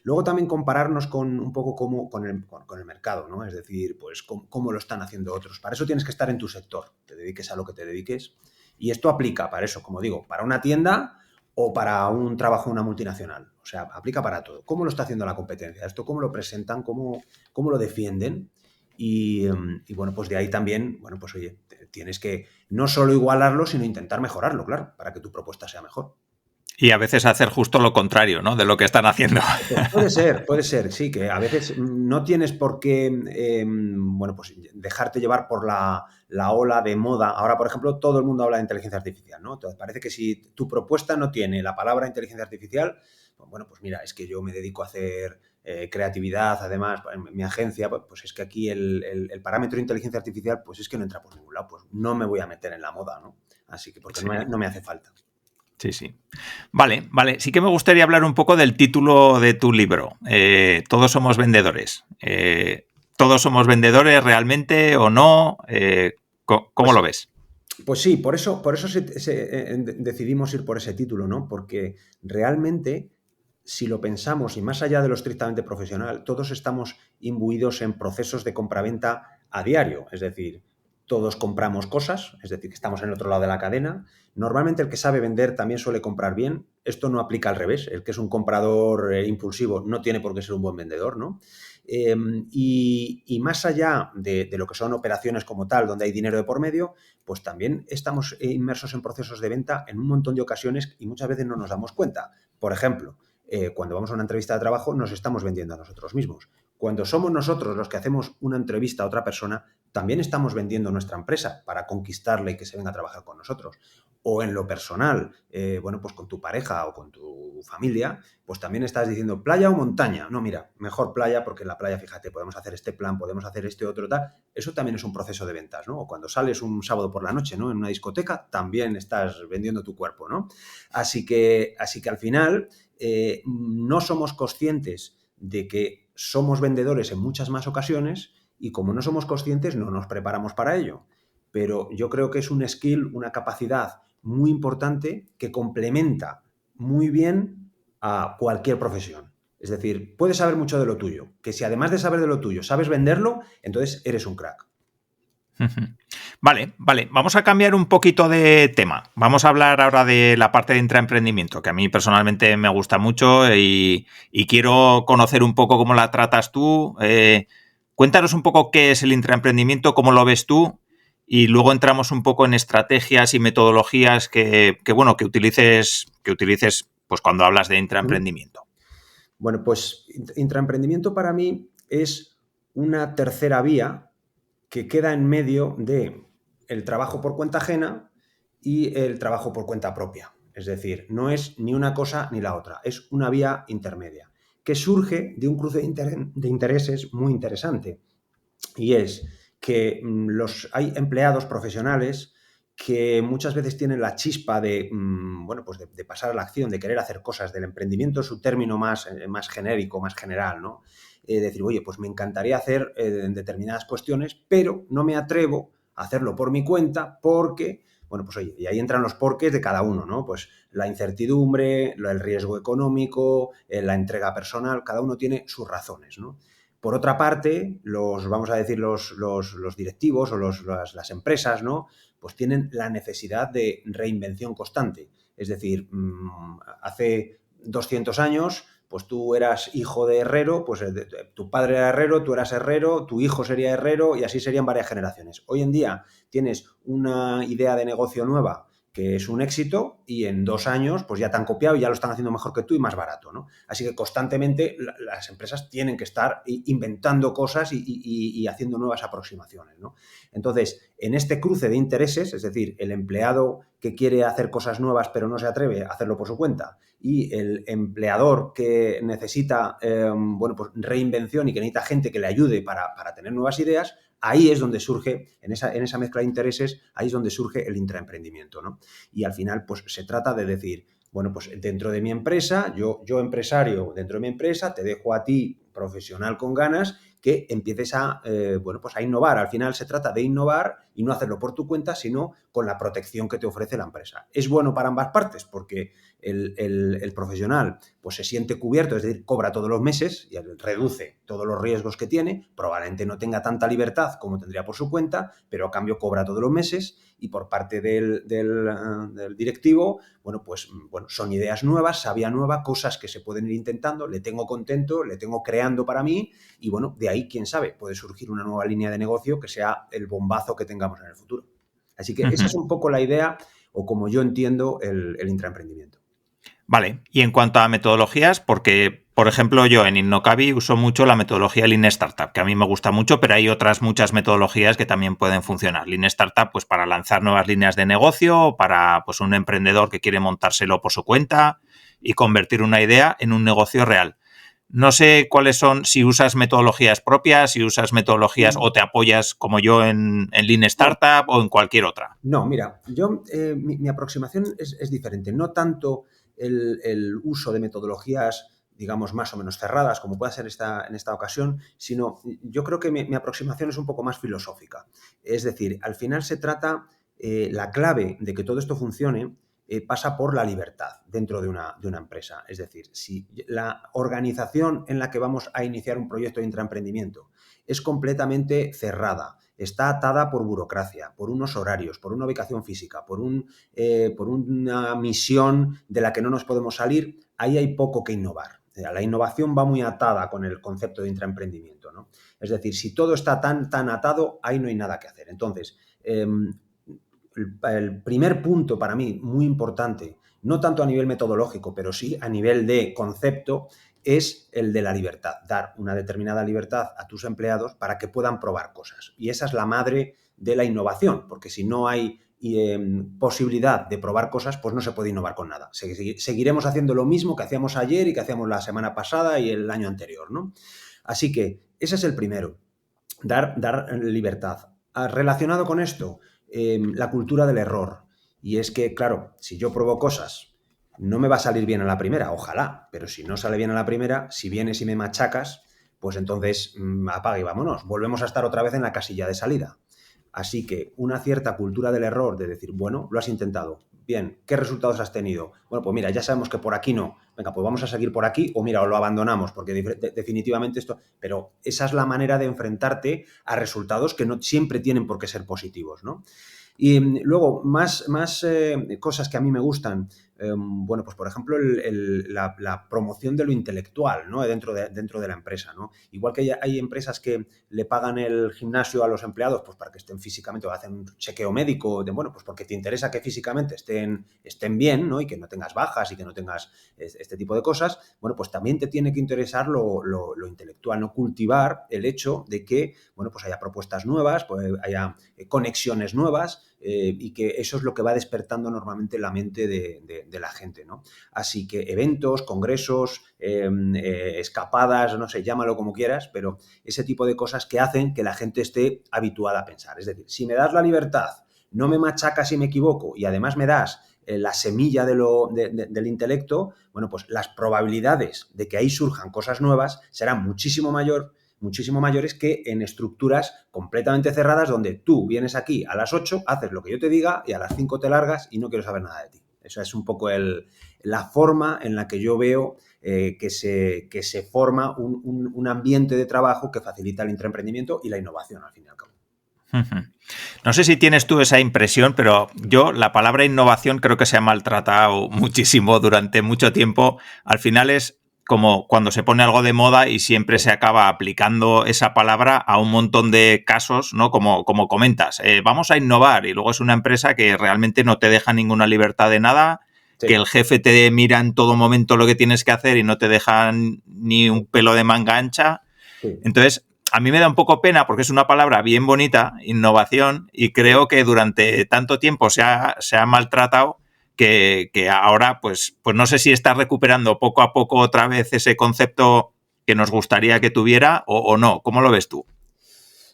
Speaker 2: Luego también compararnos un poco con el mercado, ¿no? Es decir, pues cómo lo están haciendo otros. Para eso tienes que estar en tu sector, te dediques a lo que te dediques. Y esto aplica para eso, como digo, para una tienda o para un trabajo en una multinacional. O sea, aplica para todo. ¿Cómo lo está haciendo la competencia? Esto, ¿cómo lo presentan? ¿Cómo lo defienden? Y bueno, pues de ahí también, bueno, pues oye, tienes que no solo igualarlo, sino intentar mejorarlo, claro, para que tu propuesta sea mejor.
Speaker 1: Y a veces hacer justo lo contrario, ¿no? De lo que están haciendo.
Speaker 2: Puede ser, sí, que a veces no tienes por qué, bueno, pues dejarte llevar por la ola de moda. Ahora, por ejemplo, todo el mundo habla de inteligencia artificial, ¿no? Entonces, parece que si tu propuesta no tiene la palabra inteligencia artificial, bueno, pues mira, es que yo me dedico a hacer creatividad, además, en mi agencia, pues es que aquí el parámetro de inteligencia artificial, pues es que no entra por ningún lado, pues no me voy a meter en la moda, ¿no? Así que porque
Speaker 1: Sí.
Speaker 2: no me hace falta.
Speaker 1: Sí, sí. Vale. Sí que me gustaría hablar un poco del título de tu libro. Todos somos vendedores. ¿Todos somos vendedores realmente o no? ¿Cómo lo ves?
Speaker 2: Pues sí, por eso decidimos ir por ese título, ¿no? Porque realmente, si lo pensamos, y más allá de lo estrictamente profesional, todos estamos imbuidos en procesos de compraventa a diario. Es decir, todos compramos cosas, es decir, que estamos en el otro lado de la cadena. Normalmente el que sabe vender también suele comprar bien. Esto no aplica al revés. El que es un comprador impulsivo no tiene por qué ser un buen vendedor, ¿no? Y más allá de lo que son operaciones como tal, donde hay dinero de por medio, pues también estamos inmersos en procesos de venta en un montón de ocasiones y muchas veces no nos damos cuenta. Por ejemplo, cuando vamos a una entrevista de trabajo nos estamos vendiendo a nosotros mismos. Cuando somos nosotros los que hacemos una entrevista a otra persona, también estamos vendiendo nuestra empresa para conquistarle y que se venga a trabajar con nosotros. O en lo personal, bueno, pues con tu pareja o con tu familia, pues también estás diciendo playa o montaña. No, mira, mejor playa porque en la playa, fíjate, podemos hacer este plan, podemos hacer este otro tal. Eso también es un proceso de ventas, ¿no? O cuando sales un sábado por la noche, ¿no? En una discoteca, también estás vendiendo tu cuerpo, ¿no? Así que al final no somos conscientes de que somos vendedores en muchas más ocasiones y como no somos conscientes no nos preparamos para ello. Pero yo creo que es un skill, una capacidad muy importante que complementa muy bien a cualquier profesión. Es decir, puedes saber mucho de lo tuyo, que si además de saber de lo tuyo sabes venderlo, entonces eres un crack.
Speaker 1: Vale, vale. Vamos a cambiar un poquito de tema. Vamos a hablar ahora de la parte de intraemprendimiento, que a mí personalmente me gusta mucho y quiero conocer un poco cómo la tratas tú. Cuéntanos un poco qué es el intraemprendimiento, cómo lo ves tú, y luego entramos un poco en estrategias y metodologías que utilices pues cuando hablas de intraemprendimiento.
Speaker 2: Bueno, pues intraemprendimiento para mí es una tercera vía que queda en medio de el trabajo por cuenta ajena y el trabajo por cuenta propia. Es decir, no es ni una cosa ni la otra, es una vía intermedia que surge de un cruce de intereses muy interesante. Y es que hay empleados profesionales que muchas veces tienen la chispa de, pues de pasar a la acción, de querer hacer cosas, del emprendimiento es su término más genérico, más general, ¿no? Decir, oye, pues me encantaría hacer determinadas cuestiones, pero no me atrevo a hacerlo por mi cuenta porque, bueno, pues oye, y ahí entran los porqués de cada uno, ¿no? Pues la incertidumbre, el riesgo económico, la entrega personal, cada uno tiene sus razones, ¿no? Por otra parte, vamos a decir, los directivos o las empresas, ¿no? Pues tienen la necesidad de reinvención constante. Es decir, hace 200 años, pues tú eras hijo de herrero, pues tu padre era herrero, tú eras herrero, tu hijo sería herrero y así serían varias generaciones. Hoy en día tienes una idea de negocio nueva que es un éxito y en 2 años pues ya te han copiado y ya lo están haciendo mejor que tú y más barato, ¿no? Así que constantemente las empresas tienen que estar inventando cosas y haciendo nuevas aproximaciones, ¿no? Entonces, en este cruce de intereses, es decir, el empleado que quiere hacer cosas nuevas pero no se atreve a hacerlo por su cuenta y el empleador que necesita pues reinvención y que necesita gente que le ayude para tener nuevas ideas, ahí es donde surge, en esa mezcla de intereses, ahí es donde surge el intraemprendimiento, ¿no? Y al final, pues se trata de decir, bueno, pues dentro de mi empresa, yo empresario dentro de mi empresa, te dejo a ti, profesional con ganas, que empieces a innovar. Al final se trata de innovar y no hacerlo por tu cuenta, sino con la protección que te ofrece la empresa. Es bueno para ambas partes porque el profesional pues se siente cubierto, es decir, cobra todos los meses y reduce todos los riesgos que tiene, probablemente no tenga tanta libertad como tendría por su cuenta, pero a cambio cobra todos los meses y por parte del directivo, son ideas nuevas, sabia nueva, cosas que se pueden ir intentando, le tengo contento, le tengo creando para mí y bueno, de ahí, quién sabe, puede surgir una nueva línea de negocio que sea el bombazo que tengamos en el futuro. Así que esa es un poco la idea o como yo entiendo el intraemprendimiento.
Speaker 1: Vale, y en cuanto a metodologías, porque, por ejemplo, yo en Innocabi uso mucho la metodología Lean Startup, que a mí me gusta mucho, pero hay otras muchas metodologías que también pueden funcionar. Lean Startup, pues para lanzar nuevas líneas de negocio, para pues un emprendedor que quiere montárselo por su cuenta y convertir una idea en un negocio real. No sé cuáles son, si usas metodologías propias, si usas metodologías o te apoyas como yo en Lean Startup o en cualquier otra.
Speaker 2: No, mira, yo mi aproximación es diferente. No tanto el uso de metodologías, digamos, más o menos cerradas, como puede ser en esta ocasión, sino yo creo que mi aproximación es un poco más filosófica. Es decir, al final se trata, la clave de que todo esto funcione pasa por la libertad dentro de una empresa. Es decir, si la organización en la que vamos a iniciar un proyecto de intraemprendimiento es completamente cerrada, está atada por burocracia, por unos horarios, por una ubicación física, por una misión de la que no nos podemos salir, ahí hay poco que innovar. La innovación va muy atada con el concepto de intraemprendimiento, ¿no? Es decir, si todo está tan atado, ahí no hay nada que hacer. Entonces, el primer punto para mí muy importante, no tanto a nivel metodológico, pero sí a nivel de concepto, es el de la libertad, dar una determinada libertad a tus empleados para que puedan probar cosas. Y esa es la madre de la innovación, porque si no hay posibilidad de probar cosas, pues no se puede innovar con nada. Seguiremos haciendo lo mismo que hacíamos ayer y que hacíamos la semana pasada y el año anterior, ¿no? Así que ese es el primero, dar libertad. Relacionado con esto, la cultura del error. Y es que, claro, si yo pruebo cosas, no me va a salir bien a la primera, ojalá, pero si no sale bien a la primera, si vienes y me machacas, pues entonces apaga y vámonos. Volvemos a estar otra vez en la casilla de salida. Así que una cierta cultura del error de decir, bueno, lo has intentado. Bien, ¿qué resultados has tenido? Bueno, pues mira, ya sabemos que por aquí no. Venga, pues vamos a seguir por aquí o mira, o lo abandonamos porque definitivamente esto... Pero esa es la manera de enfrentarte a resultados que no siempre tienen por qué ser positivos, ¿no? Y luego, más cosas que a mí me gustan, bueno, pues por ejemplo, la promoción de lo intelectual, ¿no? Dentro de la empresa, ¿no? Igual que hay empresas que le pagan el gimnasio a los empleados pues para que estén físicamente o hacen un chequeo médico, bueno, pues porque te interesa que físicamente estén bien, ¿no? Y que no tengas bajas y que no tengas este tipo de cosas, bueno, pues también te tiene que interesar lo intelectual, ¿no? Cultivar el hecho de que, bueno, pues haya propuestas nuevas, pues haya conexiones nuevas, y que eso es lo que va despertando normalmente la mente de la gente, ¿no? Así que eventos, congresos, escapadas, no sé, llámalo como quieras, pero ese tipo de cosas que hacen que la gente esté habituada a pensar. Es decir, si me das la libertad, no me machacas si me equivoco y además me das la semilla del intelecto, bueno, pues las probabilidades de que ahí surjan cosas nuevas serán muchísimo mayores que en estructuras completamente cerradas donde tú vienes aquí a las 8, haces lo que yo te diga y a las 5 te largas y no quiero saber nada de ti. Esa es un poco la forma en la que yo veo que se forma un ambiente de trabajo que facilita el intraemprendimiento y la innovación, al fin y al cabo.
Speaker 1: No sé si tienes tú esa impresión, pero yo la palabra innovación creo que se ha maltratado muchísimo durante mucho tiempo. Al final es como cuando se pone algo de moda y siempre se acaba aplicando esa palabra a un montón de casos, ¿no? Como comentas, vamos a innovar y luego es una empresa que realmente no te deja ninguna libertad de nada, sí, que el jefe te mira en todo momento lo que tienes que hacer y no te deja ni un pelo de manga ancha. Sí. Entonces, a mí me da un poco pena porque es una palabra bien bonita, innovación, y creo que durante tanto tiempo se ha maltratado que ahora pues no sé si está recuperando poco a poco otra vez ese concepto que nos gustaría que tuviera o no. ¿Cómo lo ves tú?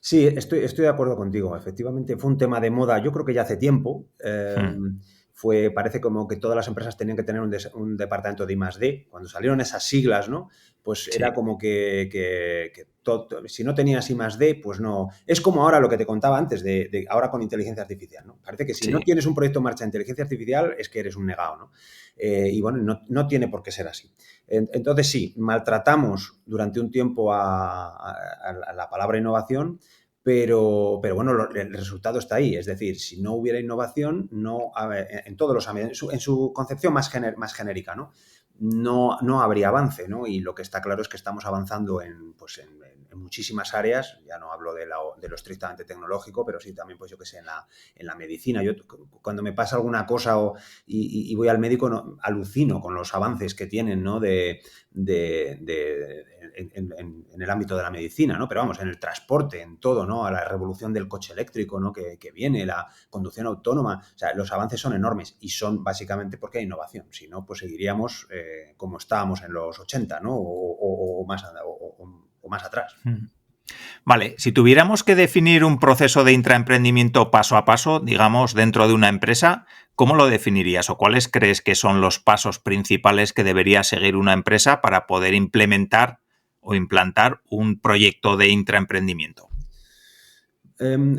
Speaker 2: Sí, estoy de acuerdo contigo. Efectivamente, fue un tema de moda, yo creo que ya hace tiempo. Parece como que todas las empresas tenían que tener un departamento de I+D. Cuando salieron esas siglas, ¿no? Pues sí, era como que si no tenías I+D, pues no. Es como ahora lo que te contaba antes, de ahora con inteligencia artificial, ¿no? Parece que si no tienes un proyecto en marcha de inteligencia artificial es que eres un negado, ¿no? Y bueno, no tiene por qué ser así. Entonces sí, maltratamos durante un tiempo a la palabra innovación, pero bueno, el resultado está ahí. Es decir, si no hubiera innovación, en todos los ámbitos, en su concepción más genérica, ¿no? No habría avance, ¿no? Y lo que está claro es que estamos avanzando en muchísimas áreas. Ya no hablo de lo estrictamente tecnológico, pero sí también, pues yo qué sé, en la medicina. Yo cuando me pasa alguna cosa y voy al médico, no, alucino con los avances que tienen, ¿no? En el ámbito de la medicina, ¿no? Pero vamos, en el transporte, en todo, ¿no? A la revolución del coche eléctrico, ¿no? Que viene, la conducción autónoma. O sea, los avances son enormes y son básicamente porque hay innovación. Si no, pues seguiríamos como estábamos en los 80, ¿no? O más atrás.
Speaker 1: Vale, si tuviéramos que definir un proceso de intraemprendimiento paso a paso, digamos, dentro de una empresa, ¿cómo lo definirías o cuáles crees que son los pasos principales que debería seguir una empresa para poder implementar o implantar un proyecto de intraemprendimiento?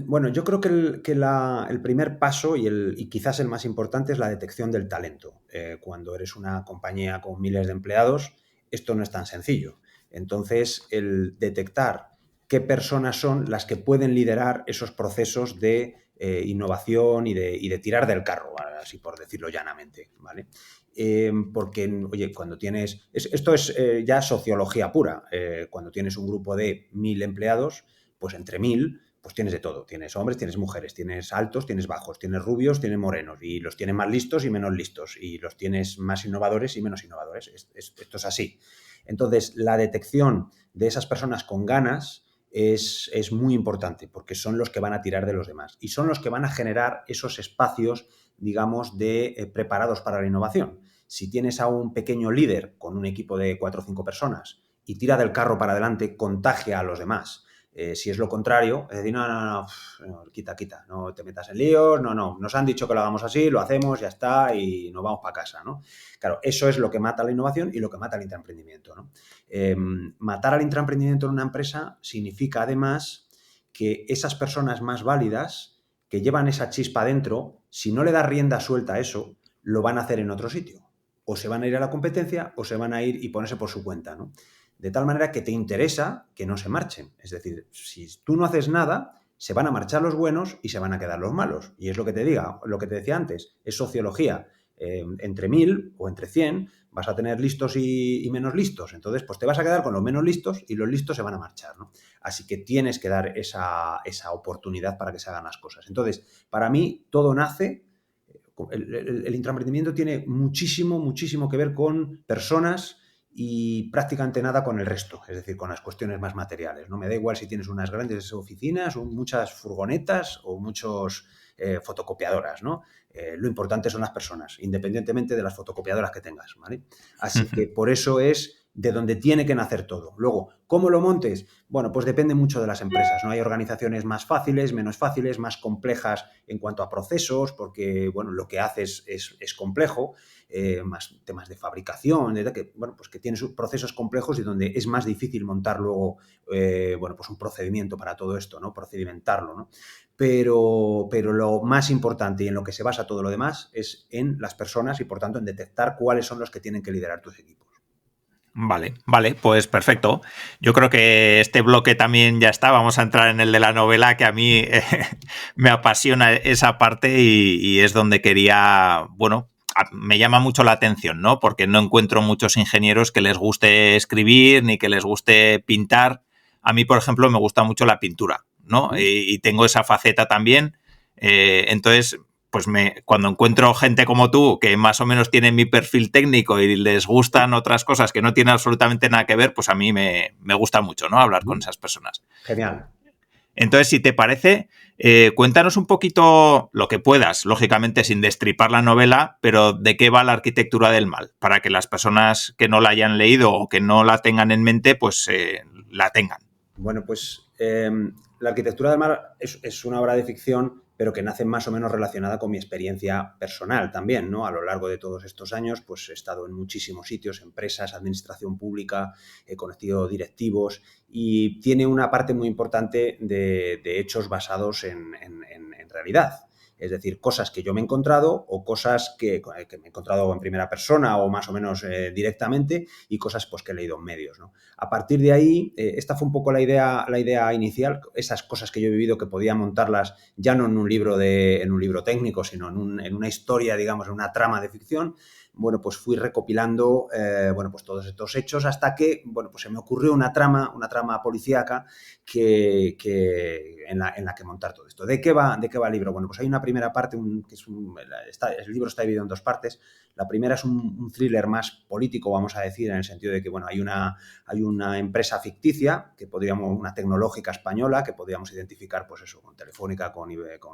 Speaker 2: Bueno, yo creo que el primer paso y quizás el más importante es la detección del talento. Cuando eres una compañía con miles de empleados, esto no es tan sencillo. Entonces, el detectar qué personas son las que pueden liderar esos procesos de innovación y de tirar del carro, así por decirlo llanamente, ¿vale? Porque, oye, cuando tienes... Esto es ya sociología pura. Cuando tienes un grupo de 1.000 empleados, pues entre 1.000... pues tienes de todo. Tienes hombres, tienes mujeres, tienes altos, tienes bajos, tienes rubios, tienes morenos, y los tienes más listos y menos listos, y los tienes más innovadores y menos innovadores. Esto es así. Entonces, la detección de esas personas con ganas es muy importante, porque son los que van a tirar de los demás y son los que van a generar esos espacios, digamos, preparados para la innovación. Si tienes a un pequeño líder con un equipo de 4 o 5 personas y tira del carro para adelante, contagia a los demás. Si es lo contrario, es decir, no, quita, no te metas en líos, no, nos han dicho que lo hagamos así, lo hacemos, ya está, y nos vamos para casa, ¿no? Claro, eso es lo que mata la innovación y lo que mata el intraemprendimiento, ¿no? Matar al intraemprendimiento en una empresa significa, además, que esas personas más válidas que llevan esa chispa dentro, si no le das rienda suelta a eso, lo van a hacer en otro sitio. O se van a ir a la competencia o se van a ir y ponerse por su cuenta, ¿no? De tal manera que te interesa que no se marchen. Es decir, si tú no haces nada, se van a marchar los buenos y se van a quedar los malos. Y es lo que te diga, lo que te decía antes, es sociología. Entre 1000 o entre 100 vas a tener listos y menos listos. Entonces, pues te vas a quedar con los menos listos y los listos se van a marchar, ¿no? Así que tienes que dar esa oportunidad para que se hagan las cosas. Entonces, para mí, todo nace. El intraemprendimiento tiene muchísimo que ver con personas y prácticamente nada con el resto, es decir, con las cuestiones más materiales. No me da igual si tienes unas grandes oficinas o muchas furgonetas o muchos fotocopiadoras, ¿no? Lo importante son las personas, independientemente de las fotocopiadoras que tengas, ¿vale? Así que por eso es de donde tiene que nacer todo. Luego, ¿cómo lo montes? Bueno, pues depende mucho de las empresas, ¿no? Hay organizaciones más fáciles, menos fáciles, más complejas en cuanto a procesos, porque, bueno, lo que haces es complejo, más temas de fabricación, bueno, pues que tiene sus procesos complejos y donde es más difícil montar luego, bueno, pues un procedimiento para todo esto, ¿no? Procedimentarlo, ¿no? Pero lo más importante y en lo que se basa todo lo demás es en las personas y, por tanto, en detectar cuáles son los que tienen que liderar tus equipos.
Speaker 1: Vale, pues perfecto. Yo creo que este bloque también ya está. Vamos a entrar en el de la novela, que a mí me apasiona esa parte y es donde quería, bueno, me llama mucho la atención, ¿no? Porque no encuentro muchos ingenieros que les guste escribir ni que les guste pintar. A mí, por ejemplo, me gusta mucho la pintura, ¿no? Y tengo esa faceta también. Entonces, pues cuando encuentro gente como tú que más o menos tiene mi perfil técnico y les gustan otras cosas que no tienen absolutamente nada que ver, pues a mí me gusta mucho, ¿no? Hablar con esas personas.
Speaker 2: Genial.
Speaker 1: Entonces, si te parece, cuéntanos un poquito lo que puedas, lógicamente sin destripar la novela, pero de qué va la arquitectura del mal, para que las personas que no la hayan leído o que no la tengan en mente, pues la tengan.
Speaker 2: Bueno, pues la arquitectura del mal es una obra de ficción, pero que nace más o menos relacionada con mi experiencia personal también, ¿no? A lo largo de todos estos años, pues he estado en muchísimos sitios, empresas, administración pública, he conocido directivos y tiene una parte muy importante de hechos basados en realidad. Es decir, cosas que yo me he encontrado o cosas que me he encontrado en primera persona o más o menos directamente y cosas pues, que he leído en medios, ¿no? A partir de ahí, esta fue un poco la idea inicial, esas cosas que yo he vivido que podía montarlas ya no en un libro técnico, sino en una historia, digamos, en una trama de ficción. Bueno, pues fui recopilando, bueno, pues todos estos hechos hasta que, bueno, pues se me ocurrió una trama policíaca en la que montar todo esto. ¿De qué va el libro? Bueno, pues hay una primera parte, el libro está dividido en dos partes. La primera es un thriller más político, vamos a decir, en el sentido de que, bueno, hay una empresa ficticia, una tecnológica española, que podríamos identificar, pues eso, con Telefónica, con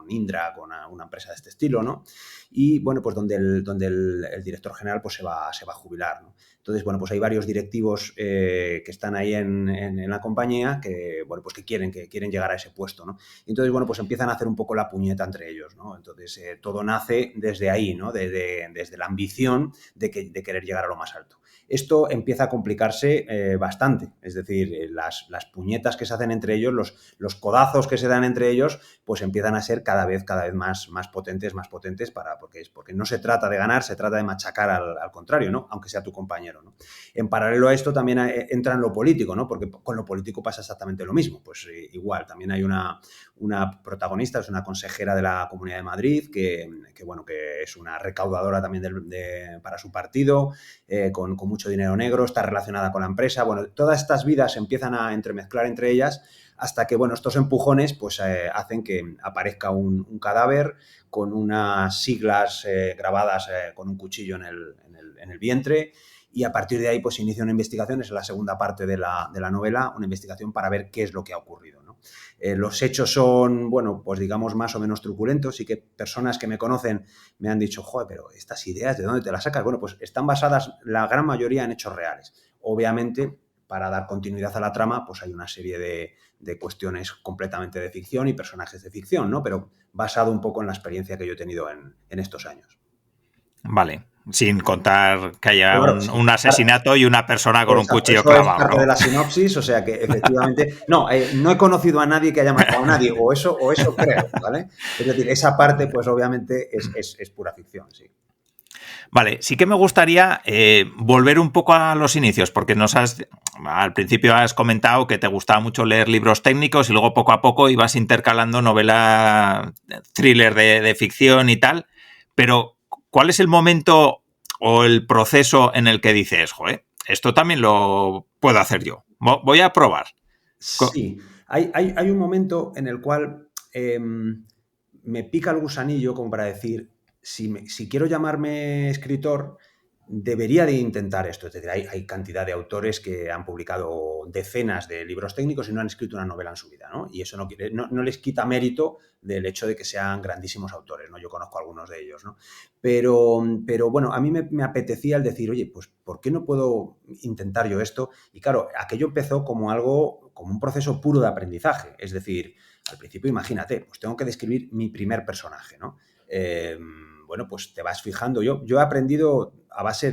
Speaker 2: Indra, con una empresa de este estilo, ¿no? Y, bueno, pues donde el director general pues se va a jubilar, ¿no? Entonces, bueno, pues hay varios directivos que están ahí en la compañía que, bueno, pues que quieren llegar a ese puesto, ¿no? Entonces, bueno, pues empiezan a hacer un poco la puñeta entre ellos, ¿no? Entonces, todo nace desde ahí, ¿no? Desde la ambición de querer llegar a lo más alto. Esto empieza a complicarse bastante, es decir, las puñetas que se hacen entre ellos, los codazos que se dan entre ellos, pues empiezan a ser cada vez más potentes, porque no se trata de ganar, se trata de machacar al contrario, ¿no? Aunque sea tu compañero, ¿no? En paralelo a esto también entra en lo político, ¿no? Porque con lo político pasa exactamente lo mismo, pues igual, también hay una protagonista, es una consejera de la Comunidad de Madrid, que es una recaudadora también para su partido, con mucho dinero negro, está relacionada con la empresa. Bueno, todas estas vidas se empiezan a entremezclar entre ellas hasta que, bueno, estos empujones pues hacen que aparezca un cadáver con unas siglas grabadas con un cuchillo en el vientre. Y a partir de ahí pues inicia una investigación, es la segunda parte de la novela, una investigación para ver qué es lo que ha ocurrido, ¿no? Los hechos son, bueno, pues digamos más o menos truculentos y que personas que me conocen me han dicho, joder, pero estas ideas, ¿de dónde te las sacas? Bueno, pues están basadas la gran mayoría en hechos reales. Obviamente para dar continuidad a la trama, pues hay una serie de cuestiones completamente de ficción y personajes de ficción, ¿no? Pero basado un poco en la experiencia que yo he tenido en estos años.
Speaker 1: Vale, sin contar que haya
Speaker 2: Claro, sí.
Speaker 1: un asesinato y una persona con un
Speaker 2: Exacto,
Speaker 1: cuchillo
Speaker 2: eso es
Speaker 1: clavado,
Speaker 2: parte de
Speaker 1: ¿no?
Speaker 2: la sinopsis, o sea que efectivamente, no, no he conocido a nadie que haya matado a nadie, o eso creo, ¿vale? Es decir, esa parte, pues obviamente es pura ficción, sí.
Speaker 1: Vale, sí que me gustaría volver un poco a los inicios, porque al principio has comentado que te gustaba mucho leer libros técnicos y luego poco a poco ibas intercalando novela, thriller de ficción y tal, pero ¿cuál es el momento o el proceso en el que dices, joder, esto también lo puedo hacer yo? Voy a probar.
Speaker 2: Sí, hay un momento en el cual me pica el gusanillo como para decir, si quiero llamarme escritor, debería de intentar esto. Es decir, hay cantidad de autores que han publicado decenas de libros técnicos y no han escrito una novela en su vida, ¿no? Y eso no les quita mérito del hecho de que sean grandísimos autores, ¿no? Yo conozco algunos de ellos, ¿no? Pero bueno, a mí me apetecía el decir, oye, pues ¿por qué no puedo intentar yo esto? Y claro, aquello empezó como algo, como un proceso puro de aprendizaje. Es decir, al principio, imagínate, pues tengo que describir mi primer personaje, ¿no? Bueno, pues te vas fijando. Yo he aprendido a base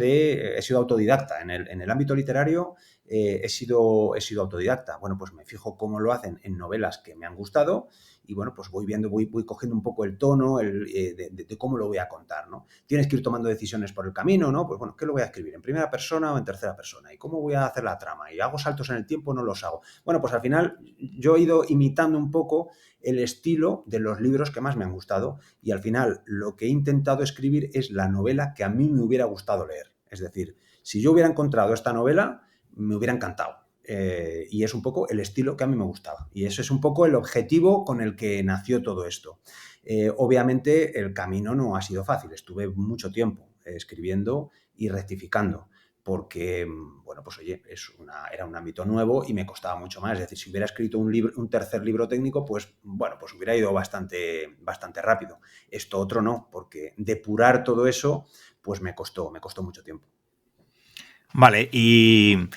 Speaker 2: he sido autodidacta. En el ámbito literario he sido autodidacta. Bueno, pues me fijo cómo lo hacen en novelas que me han gustado y bueno, pues voy viendo, voy cogiendo un poco el tono de cómo lo voy a contar, ¿no? Tienes que ir tomando decisiones por el camino, ¿no? Pues bueno, ¿qué lo voy a escribir? ¿En primera persona o en tercera persona? ¿Y cómo voy a hacer la trama? ¿Y hago saltos en el tiempo o no los hago? Bueno, pues al final yo he ido imitando un poco el estilo de los libros que más me han gustado y al final lo que he intentado escribir es la novela que a mí me hubiera gustado leer. Es decir, si yo hubiera encontrado esta novela, me hubiera encantado. Y es un poco el estilo que a mí me gustaba. Y eso es un poco el objetivo con el que nació todo esto. Obviamente el camino no ha sido fácil. Estuve mucho tiempo escribiendo y rectificando porque, bueno, pues oye, era un ámbito nuevo y me costaba mucho más. Es decir, si hubiera escrito un tercer libro técnico, pues bueno, pues hubiera ido bastante rápido. Esto otro no, porque depurar todo eso, pues me costó mucho tiempo.
Speaker 1: Vale, y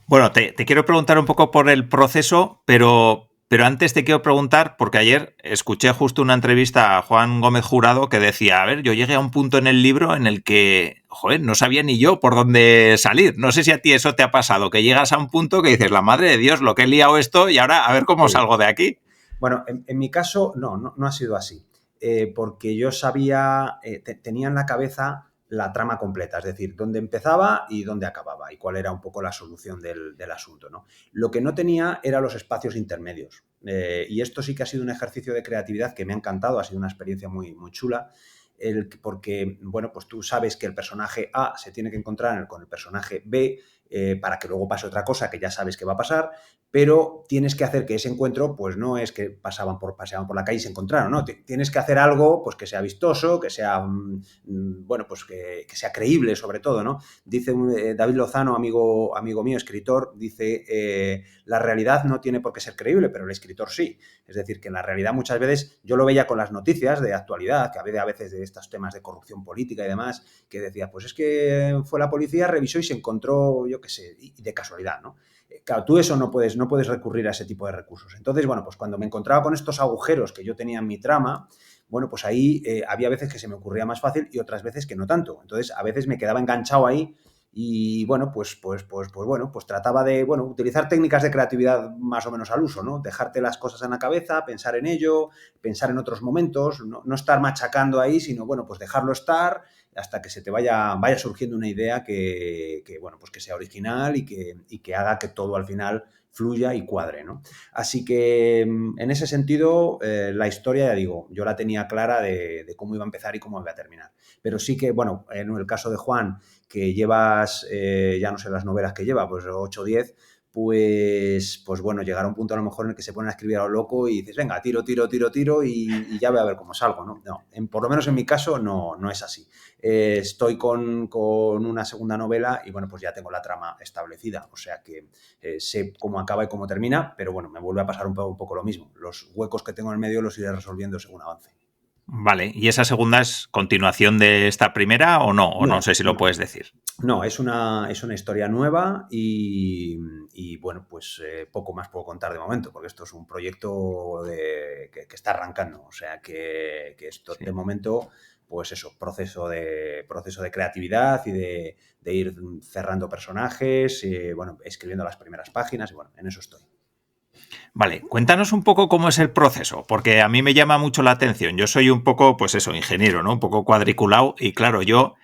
Speaker 1: bueno, te quiero preguntar un poco por el proceso, pero antes te quiero preguntar, porque ayer escuché justo una entrevista a Juan Gómez Jurado que decía, a ver, yo llegué a un punto en el libro en el que, joder, no sabía ni yo por dónde salir. No sé si a ti eso te ha pasado, que llegas a un punto que dices, la madre de Dios, lo que he liado esto y ahora a ver cómo
Speaker 2: Sí.
Speaker 1: salgo de aquí.
Speaker 2: Bueno, en mi caso no ha sido así, porque yo sabía, tenía en la cabeza la trama completa, es decir, dónde empezaba y dónde acababa y cuál era un poco la solución del asunto, ¿no? Lo que no tenía eran los espacios intermedios. Y esto sí que ha sido un ejercicio de creatividad que me ha encantado, ha sido una experiencia muy, muy chula, porque, bueno, pues tú sabes que el personaje A se tiene que encontrar con el personaje B para que luego pase otra cosa que ya sabes que va a pasar, pero tienes que hacer que ese encuentro, pues no es que paseaban por la calle y se encontraron, ¿no? Tienes que hacer algo, pues que sea vistoso, que sea, bueno, pues que sea creíble sobre todo, ¿no? Dice David Lozano, amigo mío, escritor, dice, la realidad no tiene por qué ser creíble, pero el escritor sí. Es decir, que en la realidad muchas veces, yo lo veía con las noticias de actualidad, que había a veces de estos temas de corrupción política y demás, que decía, pues es que fue la policía, revisó y se encontró, yo qué sé, y de casualidad, ¿no? Claro, tú eso no puedes recurrir a ese tipo de recursos. Entonces, bueno, pues cuando me encontraba con estos agujeros que yo tenía en mi trama, bueno, pues ahí había veces que se me ocurría más fácil y otras veces que no tanto. Entonces, a veces me quedaba enganchado ahí y, bueno, pues trataba de, bueno, utilizar técnicas de creatividad más o menos al uso, ¿no? Dejarte las cosas en la cabeza, pensar en ello, pensar en otros momentos, no estar machacando ahí, sino, bueno, pues dejarlo estar hasta que se te vaya surgiendo una idea bueno, pues que sea original y que haga que todo al final fluya y cuadre, ¿no? Así que en ese sentido, la historia, ya digo, yo la tenía clara de cómo iba a empezar y cómo iba a terminar. Pero sí que, bueno, en el caso de Juan, que llevas, ya no sé las novelas que lleva, pues 8 o 10, pues bueno, llegará un punto a lo mejor en el que se ponen a escribir a lo loco y dices, venga, tiro y ya voy a ver cómo salgo, ¿no? No, por lo menos en mi caso no es así. Estoy con una segunda novela y bueno, pues ya tengo la trama establecida, o sea que sé cómo acaba y cómo termina, pero bueno, me vuelve a pasar un poco lo mismo. Los huecos que tengo en el medio los iré resolviendo según avance.
Speaker 1: Vale, ¿y esa segunda es continuación de esta primera o no? O no
Speaker 2: No,
Speaker 1: sé si lo
Speaker 2: no.
Speaker 1: puedes decir.
Speaker 2: No, es una historia nueva y, bueno, pues poco más puedo contar de momento, porque esto es un proyecto que está arrancando. O sea que esto de
Speaker 1: Sí.
Speaker 2: momento, pues eso, proceso de creatividad y de ir cerrando personajes, bueno, escribiendo las primeras páginas y bueno, en eso estoy.
Speaker 1: Vale, cuéntanos un poco cómo es el proceso, porque a mí me llama mucho la atención. Yo soy un poco, pues eso, ingeniero, ¿no? Un poco cuadriculado y claro, yo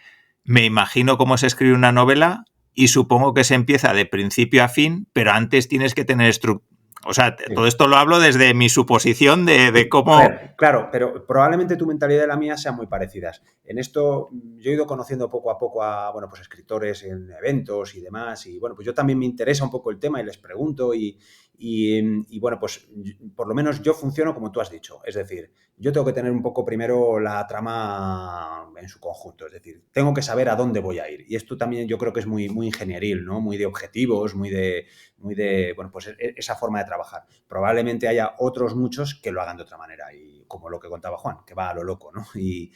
Speaker 1: me imagino cómo se escribe una novela y supongo que se empieza de principio a fin, pero antes tienes que tener estructura. O sea, todo
Speaker 2: Sí.
Speaker 1: esto lo hablo desde mi suposición de
Speaker 2: A
Speaker 1: cómo.
Speaker 2: ver, claro, pero probablemente tu mentalidad y la mía sean muy parecidas. En esto yo he ido conociendo poco a poco a, bueno, pues escritores en eventos y demás, y bueno, pues yo también me interesa un poco el tema y les pregunto bueno, pues por lo menos yo funciono como tú has dicho, es decir, yo tengo que tener un poco primero la trama en su conjunto, es decir, tengo que saber a dónde voy a ir. Y esto también yo creo que es muy, muy ingenieril, ¿no? Muy de objetivos, bueno, pues esa forma de trabajar. Probablemente haya otros muchos que lo hagan de otra manera, y como lo que contaba Juan, que va a lo loco, ¿no? Y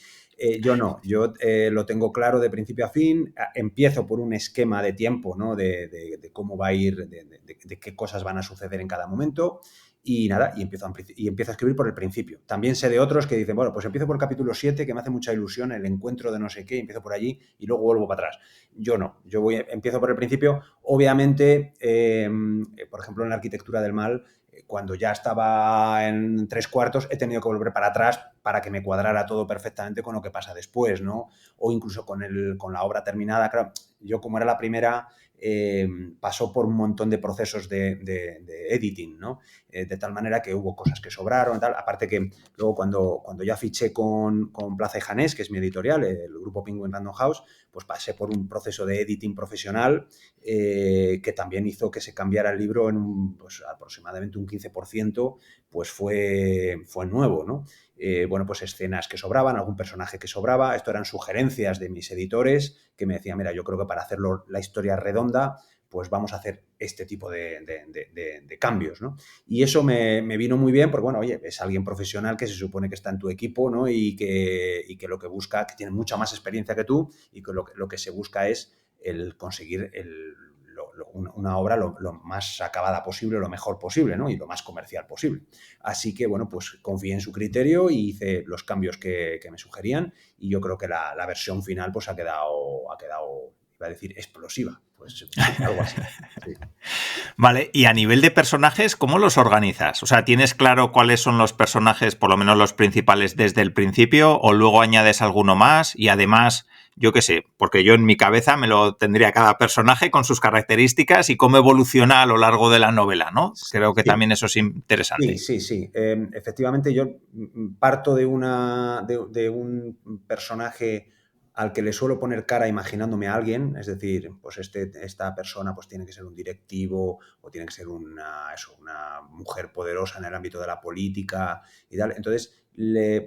Speaker 2: yo no, yo lo tengo claro de principio a fin, empiezo por un esquema de tiempo, ¿no? De cómo va a ir, de qué cosas van a suceder en cada momento. Y nada, y empiezo a escribir por el principio. También sé de otros que dicen, bueno, pues empiezo por el capítulo 7 que me hace mucha ilusión el encuentro de no sé qué, empiezo por allí y luego vuelvo para atrás. Yo no, empiezo por el principio. Obviamente, por ejemplo, en la arquitectura del mal, cuando ya estaba en 3/4, he tenido que volver para atrás para que me cuadrara todo perfectamente con lo que pasa después, ¿no? O incluso con la obra terminada. Claro, yo como era la primera, pasó por un montón de procesos de editing, ¿no? De tal manera que hubo cosas que sobraron, tal. Aparte que luego cuando ya fiché con Plaza y Janés, que es mi editorial, el grupo Penguin Random House, pues pasé por un proceso de editing profesional que también hizo que se cambiara el libro en pues, aproximadamente un 15%, pues fue nuevo, ¿no? Bueno, pues escenas que sobraban, algún personaje que sobraba. Esto eran sugerencias de mis editores que me decían, mira, yo creo que para hacerlo la historia redonda, pues vamos a hacer este tipo de cambios, ¿no? Y eso me vino muy bien porque, bueno, oye, es alguien profesional que se supone que está en tu equipo, ¿no? Y que lo que busca, que tiene mucha más experiencia que tú y que lo que se busca es el conseguir una obra lo más acabada posible, lo mejor posible, ¿no? Y lo más comercial posible. Así que, bueno, pues confié en su criterio y hice los cambios que me sugerían y yo creo que la versión final pues ha quedado, iba a decir, explosiva. Pues sí, algo así. Sí.
Speaker 1: Vale, y a nivel de personajes, ¿cómo los organizas? O sea, ¿tienes claro cuáles son los personajes, por lo menos los principales, desde el principio? ¿O luego añades alguno más? Y además, yo qué sé, porque yo en mi cabeza me lo tendría cada personaje con sus características y cómo evoluciona a lo largo de la novela, ¿no? Creo que
Speaker 2: Sí,
Speaker 1: también eso es
Speaker 2: sí,
Speaker 1: interesante.
Speaker 2: sí, sí. Efectivamente, yo parto de un personaje al que le suelo poner cara imaginándome a alguien, es decir, pues esta persona pues tiene que ser un directivo o tiene que ser una mujer poderosa en el ámbito de la política y tal. Entonces,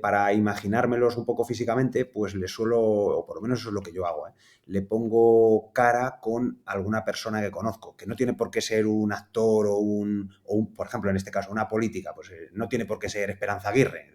Speaker 2: para imaginármelos un poco físicamente, pues le suelo, o por lo menos eso es lo que yo hago, le pongo cara con alguna persona que conozco, que no tiene por qué ser un actor por ejemplo, en este caso, una política, pues no tiene por qué ser Esperanza Aguirre,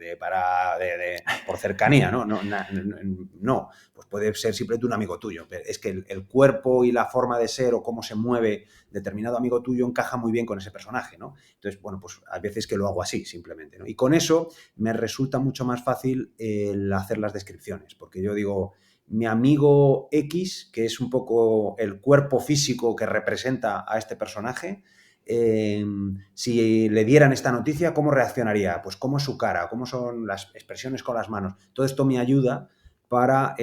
Speaker 2: por cercanía, ¿no? No, pues puede ser simplemente un amigo tuyo. Pero es que el cuerpo y la forma de ser o cómo se mueve determinado amigo tuyo encaja muy bien con ese personaje, ¿no? Entonces, bueno, pues hay veces que lo hago así, simplemente, ¿no? Y con eso me resulta mucho más fácil el hacer las descripciones, porque yo digo, mi amigo X, que es un poco el cuerpo físico que representa a este personaje, si le dieran esta noticia, ¿cómo reaccionaría? Pues cómo es su cara, cómo son las expresiones con las manos. Todo esto me ayuda para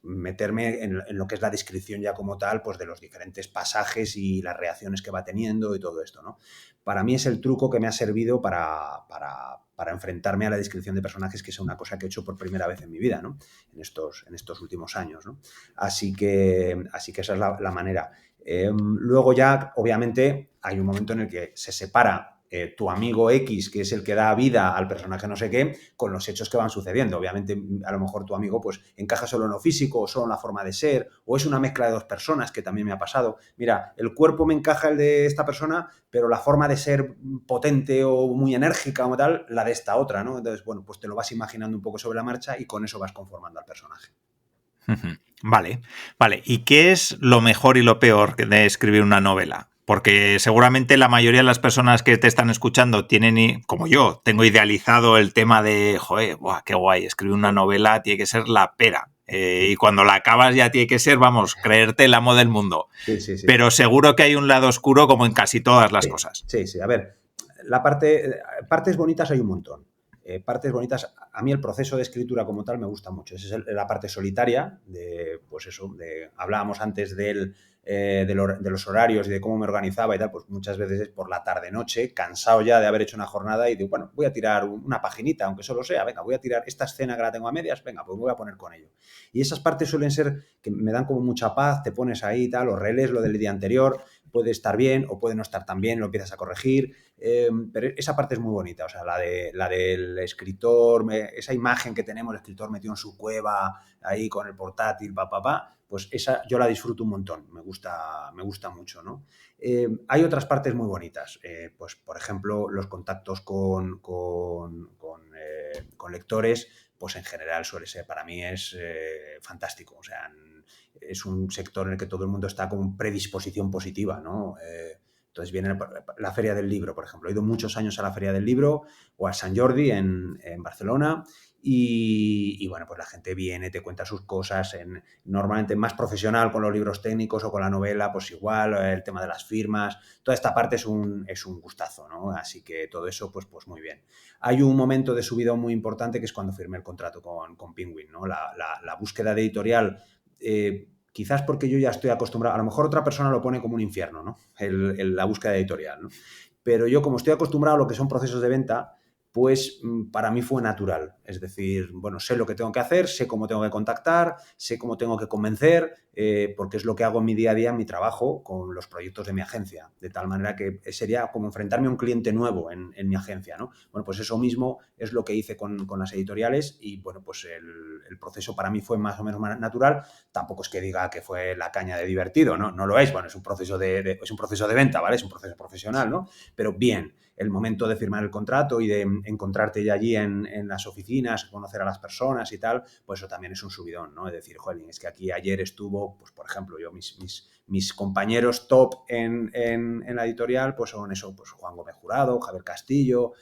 Speaker 2: meterme en lo que es la descripción ya como tal, pues de los diferentes pasajes y las reacciones que va teniendo y todo esto, ¿no? Para mí es el truco que me ha servido para enfrentarme a la descripción de personajes, que es una cosa que he hecho por primera vez en mi vida, ¿no? En estos últimos años, ¿no? Así que esa es la manera. Luego ya, obviamente, hay un momento en el que se separa tu amigo X, que es el que da vida al personaje no sé qué, con los hechos que van sucediendo. Obviamente, a lo mejor tu amigo pues encaja solo en lo físico o solo en la forma de ser, o es una mezcla de dos personas, que también me ha pasado. Mira, el cuerpo me encaja el de esta persona, pero la forma de ser potente o muy enérgica o tal, la de esta otra, ¿no? Entonces, bueno, pues te lo vas imaginando un poco sobre la marcha y con eso vas conformando al personaje.
Speaker 1: Vale, vale. ¿Y qué es lo mejor y lo peor de escribir una novela? Porque seguramente la mayoría de las personas que te están escuchando tienen, como yo, tengo idealizado el tema de, joder, buah, qué guay, escribir una novela tiene que ser la pera. Y cuando la acabas ya tiene que ser, vamos, creerte el amo del mundo.
Speaker 2: Sí, sí, sí.
Speaker 1: Pero seguro que hay un lado oscuro como en casi todas las
Speaker 2: Sí,
Speaker 1: cosas.
Speaker 2: sí, sí. A ver, partes bonitas hay un montón. Partes bonitas, a mí el proceso de escritura como tal me gusta mucho. Esa es la parte solitaria, pues eso, hablábamos antes de los horarios y de cómo me organizaba y tal, pues muchas veces es por la tarde-noche, cansado ya de haber hecho una jornada y digo, bueno, voy a tirar una paginita, aunque solo sea, venga, voy a tirar esta escena que la tengo a medias, venga, pues me voy a poner con ello. Y esas partes suelen ser que me dan como mucha paz, te pones ahí y tal, o relees lo del día anterior, puede estar bien o puede no estar tan bien, lo empiezas a corregir, pero esa parte es muy bonita, o sea, la del escritor, esa imagen que tenemos, el escritor metido en su cueva, ahí con el portátil, pues esa yo la disfruto un montón, me gusta mucho, ¿no? Hay otras partes muy bonitas, pues por ejemplo, los contactos con lectores, pues en general suele ser, para mí es fantástico, o sea, es un sector en el que todo el mundo está con predisposición positiva, ¿no? Entonces viene la Feria del Libro, por ejemplo. He ido muchos años a la Feria del Libro o a Sant Jordi en Barcelona bueno, pues la gente viene, te cuenta sus cosas, normalmente más profesional con los libros técnicos o con la novela, pues igual, el tema de las firmas, toda esta parte es un gustazo, ¿no? Así que todo eso, pues muy bien. Hay un momento de subida muy importante que es cuando firmé el contrato con Penguin, ¿no? La búsqueda de editorial, quizás porque yo ya estoy acostumbrado, a lo mejor otra persona lo pone como un infierno, ¿no? La búsqueda editorial, ¿no? Pero yo, como estoy acostumbrado a lo que son procesos de venta, pues para mí fue natural. Es decir, bueno, sé lo que tengo que hacer, sé cómo tengo que contactar, sé cómo tengo que convencer, porque es lo que hago en mi día a día, en mi trabajo, con los proyectos de mi agencia. De tal manera que sería como enfrentarme a un cliente nuevo en mi agencia, ¿no? Bueno, pues eso mismo es lo que hice con las editoriales y, bueno, pues el proceso para mí fue más o menos natural. Tampoco es que diga que fue la caña de divertido, ¿no? No lo es. Bueno, es un proceso es un proceso de venta, ¿vale? Es un proceso profesional, ¿no? Pero bien, el momento de firmar el contrato y de encontrarte ya allí en las oficinas, conocer a las personas y tal, pues eso también es un subidón, ¿no? Es decir, joder, es que aquí ayer estuvo, pues por ejemplo, yo, mis compañeros top en la editorial, pues son eso, pues Juan Gómez Jurado, Javier Castillo,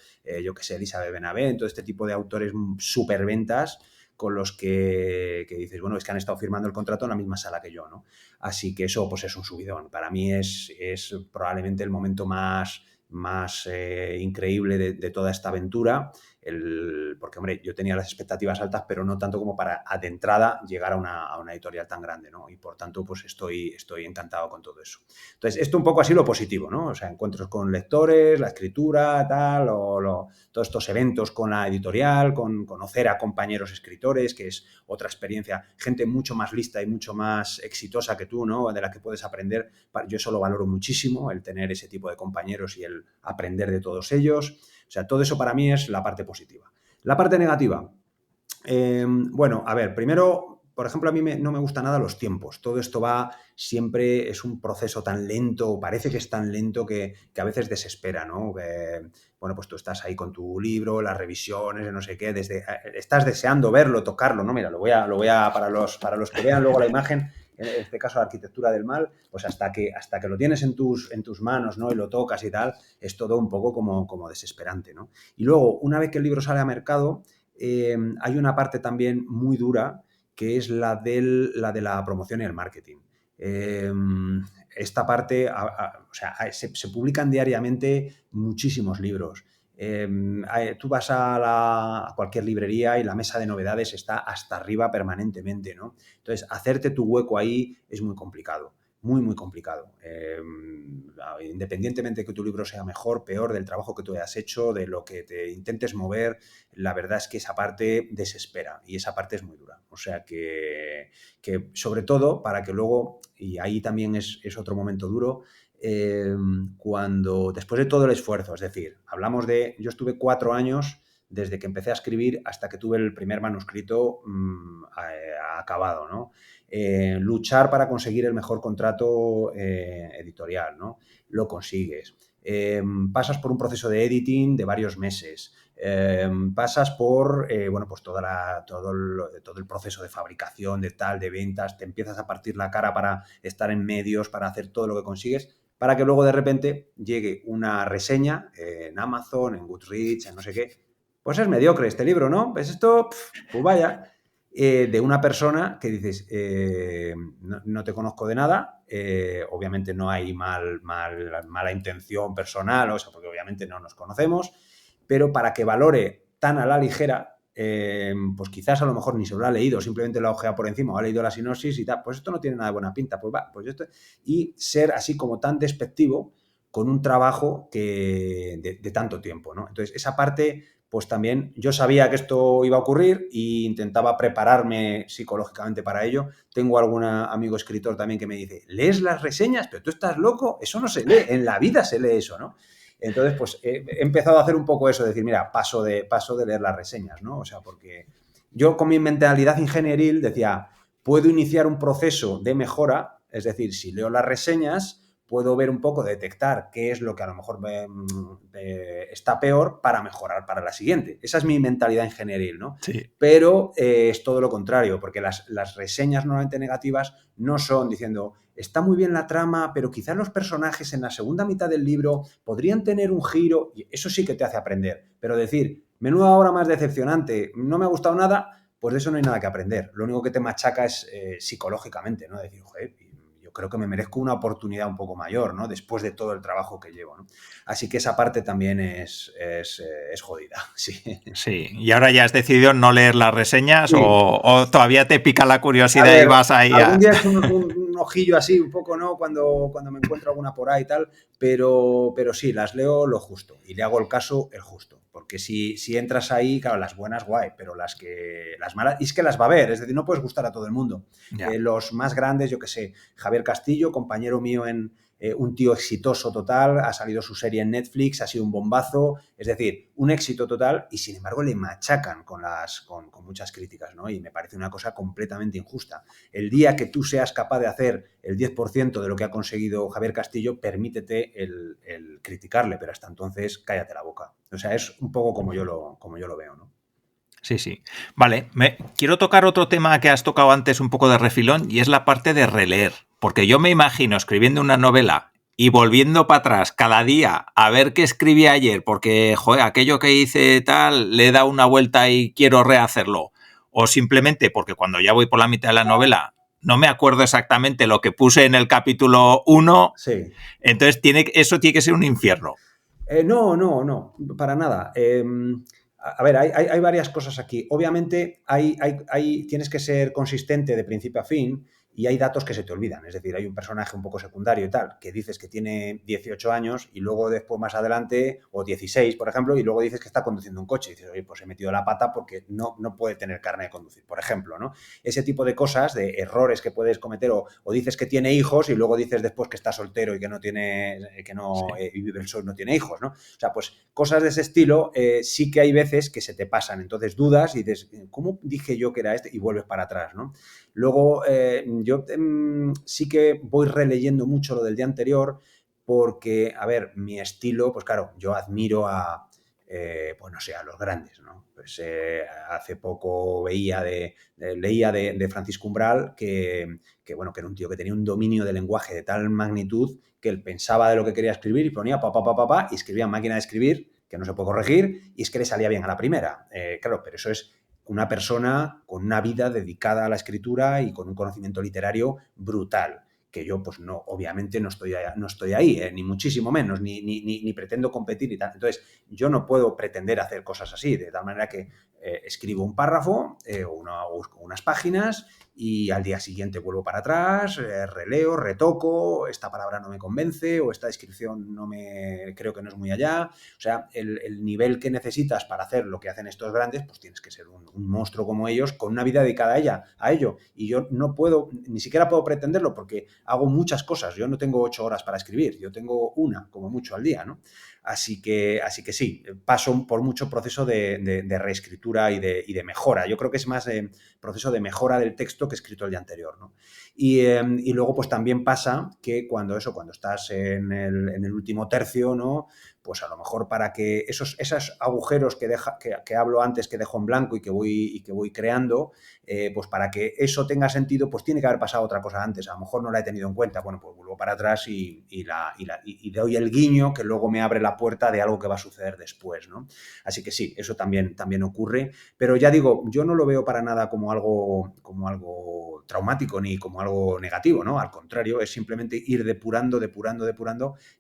Speaker 2: yo que sé, Elizabeth Benavent, todo este tipo de autores superventas con los que dices, bueno, es que han estado firmando el contrato en la misma sala que yo, ¿no? Así que eso, pues es un subidón. Para mí es probablemente el momento más increíble de toda esta aventura, porque, hombre, yo tenía las expectativas altas, pero no tanto como para, de entrada, llegar a una editorial tan grande, ¿no? Y, por tanto, pues estoy encantado con todo eso. Entonces, esto un poco así lo positivo, ¿no? O sea, encuentros con lectores, la escritura, tal, todos estos eventos con la editorial, con conocer a compañeros escritores, que es otra experiencia, gente mucho más lista y mucho más exitosa que tú, ¿no? De la que puedes aprender. Yo eso lo valoro muchísimo, el tener ese tipo de compañeros y el aprender de todos ellos. O sea, todo eso para mí es la parte positiva. La parte negativa, bueno, a ver, primero, por ejemplo, a mí no me gustan nada los tiempos. Todo esto siempre es un proceso tan lento, parece que es tan lento que a veces desespera, ¿no? Bueno, pues tú estás ahí con tu libro, las revisiones, no sé qué, estás deseando verlo, tocarlo, ¿no? Mira, lo voy a para los que vean luego la imagen, en este caso la arquitectura del mal, pues hasta que lo tienes en tus manos, ¿no? Y lo tocas y tal, es todo un poco como desesperante, ¿no? Y luego, una vez que el libro sale a mercado, hay una parte también muy dura que es la de la promoción y el marketing. Esta parte, o sea, se publican diariamente muchísimos libros. Tú vas a cualquier librería y la mesa de novedades está hasta arriba permanentemente, ¿no? Entonces, hacerte tu hueco ahí es muy complicado. Muy, muy complicado. Independientemente de que tu libro sea mejor, peor, del trabajo que tú hayas hecho, de lo que te intentes mover, la verdad es que esa parte desespera y esa parte es muy dura. O sea que sobre todo, para que luego, y ahí también es otro momento duro, cuando, después de todo el esfuerzo, es decir, hablamos de, yo estuve 4 años desde que empecé a escribir hasta que tuve el primer manuscrito acabado, ¿no? Luchar para conseguir el mejor contrato editorial, ¿no? Lo consigues. Pasas por un proceso de editing de varios meses. Pasas por bueno, pues todo el proceso de fabricación, de tal, de ventas, te empiezas a partir la cara para estar en medios, para hacer todo lo que consigues, para que luego de repente llegue una reseña en Amazon, en Goodreads, en no sé qué. Pues es mediocre este libro, ¿no? ¿Ves esto? Pues vaya. De una persona que dices, no te conozco de nada, obviamente no hay mala intención personal, o sea, porque obviamente no nos conocemos, pero para que valore tan a la ligera, pues quizás a lo mejor ni se lo ha leído, simplemente lo ha ojeado por encima o ha leído la sinopsis y tal, pues esto no tiene nada de buena pinta, pues va, pues esto, y ser así como tan despectivo con un trabajo de tanto tiempo, ¿no? Entonces, esa parte, pues también yo sabía que esto iba a ocurrir e intentaba prepararme psicológicamente para ello. Tengo algún amigo escritor también que me dice, ¿lees las reseñas? Pero tú estás loco, eso no se lee, en la vida se lee eso, ¿no? Entonces, pues he empezado a hacer un poco eso, de decir, mira, paso de leer las reseñas, ¿no? O sea, porque yo con mi mentalidad ingenieril decía, puedo iniciar un proceso de mejora, es decir, si leo las reseñas, puedo ver un poco, detectar qué es lo que a lo mejor está peor para mejorar para la siguiente. Esa es mi mentalidad ingenieril, ¿no?
Speaker 1: Sí.
Speaker 2: Pero es todo lo contrario, porque las reseñas normalmente negativas no son diciendo, está muy bien la trama, pero quizás los personajes en la segunda mitad del libro podrían tener un giro, y eso sí que te hace aprender. Pero decir, menuda obra más decepcionante, no me ha gustado nada, pues de eso no hay nada que aprender. Lo único que te machaca es psicológicamente, ¿no? Decir, joder, yo creo que me merezco una oportunidad un poco mayor, ¿no? Después de todo el trabajo que llevo, ¿no? Así que esa parte también es jodida, sí.
Speaker 1: Sí, y ahora ya has decidido no leer las reseñas
Speaker 2: Sí.
Speaker 1: o todavía te pica la
Speaker 2: A
Speaker 1: curiosidad y
Speaker 2: ver,
Speaker 1: vas ahí
Speaker 2: algún
Speaker 1: a...
Speaker 2: día he hecho un ojillo así, un poco, ¿no? Cuando me encuentro alguna por ahí y tal, pero sí, las leo lo justo y le hago el caso el justo. Porque si entras ahí, claro, las buenas, guay, pero las malas, y es que las va a haber, es decir, no puedes gustar a todo el mundo.
Speaker 1: Ya.
Speaker 2: Los más grandes, yo qué sé, Javier Castillo, compañero mío en un tío exitoso total, ha salido su serie en Netflix, ha sido un bombazo, es decir, un éxito total y sin embargo le machacan con muchas críticas, ¿no? Y me parece una cosa completamente injusta. El día que tú seas capaz de hacer el 10% de lo que ha conseguido Javier Castillo, permítete el criticarle, pero hasta entonces cállate la boca. O sea, es un poco como yo lo veo, ¿no?
Speaker 1: Sí, sí. Vale, quiero tocar otro tema que has tocado antes un poco de refilón y es la parte de releer. Porque yo me imagino escribiendo una novela y volviendo para atrás cada día a ver qué escribí ayer porque, joder, aquello que hice tal, le he dado una vuelta y quiero rehacerlo. O simplemente porque cuando ya voy por la mitad de la novela no me acuerdo exactamente lo que puse en el capítulo 1,
Speaker 2: Sí.
Speaker 1: entonces eso tiene que ser un infierno.
Speaker 2: No, para nada. A ver, hay varias cosas aquí. Obviamente, tienes que ser consistente de principio a fin y hay datos que se te olvidan. Es decir, hay un personaje un poco secundario y tal, que dices que tiene 18 años y luego después más adelante, o 16, por ejemplo, y luego dices que está conduciendo un coche. Y dices, oye, pues he metido la pata porque no puede tener carne de conducir, por ejemplo, ¿no? Ese tipo de cosas, de errores que puedes cometer, o dices que tiene hijos y luego dices después que está soltero y que no tiene, y vive solo, no tiene hijos, ¿no? O sea, pues cosas de ese estilo sí que hay veces que se te pasan. Entonces dudas y dices, ¿cómo dije yo que era este? Y vuelves para atrás, ¿no? Luego, yo sí que voy releyendo mucho lo del día anterior porque, a ver, mi estilo, pues claro, yo admiro pues no sé, a los grandes, ¿no? Pues hace poco leía de Francisco Umbral bueno, que era un tío que tenía un dominio del lenguaje de tal magnitud que él pensaba de lo que quería escribir y ponía y escribía en máquina de escribir, que no se puede corregir, y es que le salía bien a la primera. Claro, pero eso es una persona con una vida dedicada a la escritura y con un conocimiento literario brutal, que yo pues no, obviamente no estoy ahí, ni muchísimo menos, ni pretendo competir y tal. Entonces, yo no puedo pretender hacer cosas así, de tal manera que escribo un párrafo o unas páginas y al día siguiente vuelvo para atrás, releo, retoco, esta palabra no me convence o esta descripción creo que no es muy allá. O sea, el nivel que necesitas para hacer lo que hacen estos grandes, pues tienes que ser un monstruo como ellos con una vida dedicada a ello. Y yo no puedo, ni siquiera puedo pretenderlo porque hago muchas cosas. Yo no tengo 8 horas para escribir, yo tengo una, como mucho, al día, ¿no? Así que sí, paso por mucho proceso de reescritura y de mejora. Yo creo que es más proceso de mejora del texto que escrito el día anterior, ¿no? Y luego, pues también pasa que cuando estás en el último tercio, ¿no? Pues a lo mejor para que esos agujeros que hablo antes, que dejo en blanco y que voy creando, pues para que eso tenga sentido, pues tiene que haber pasado otra cosa antes. A lo mejor no la he tenido en cuenta. Bueno, pues vuelvo para atrás y doy el guiño que luego me abre la puerta de algo que va a suceder después, ¿no? Así que sí, eso también ocurre. Pero ya digo, yo no lo veo para nada como algo traumático ni como algo negativo, ¿no? Al contrario, es simplemente ir depurando,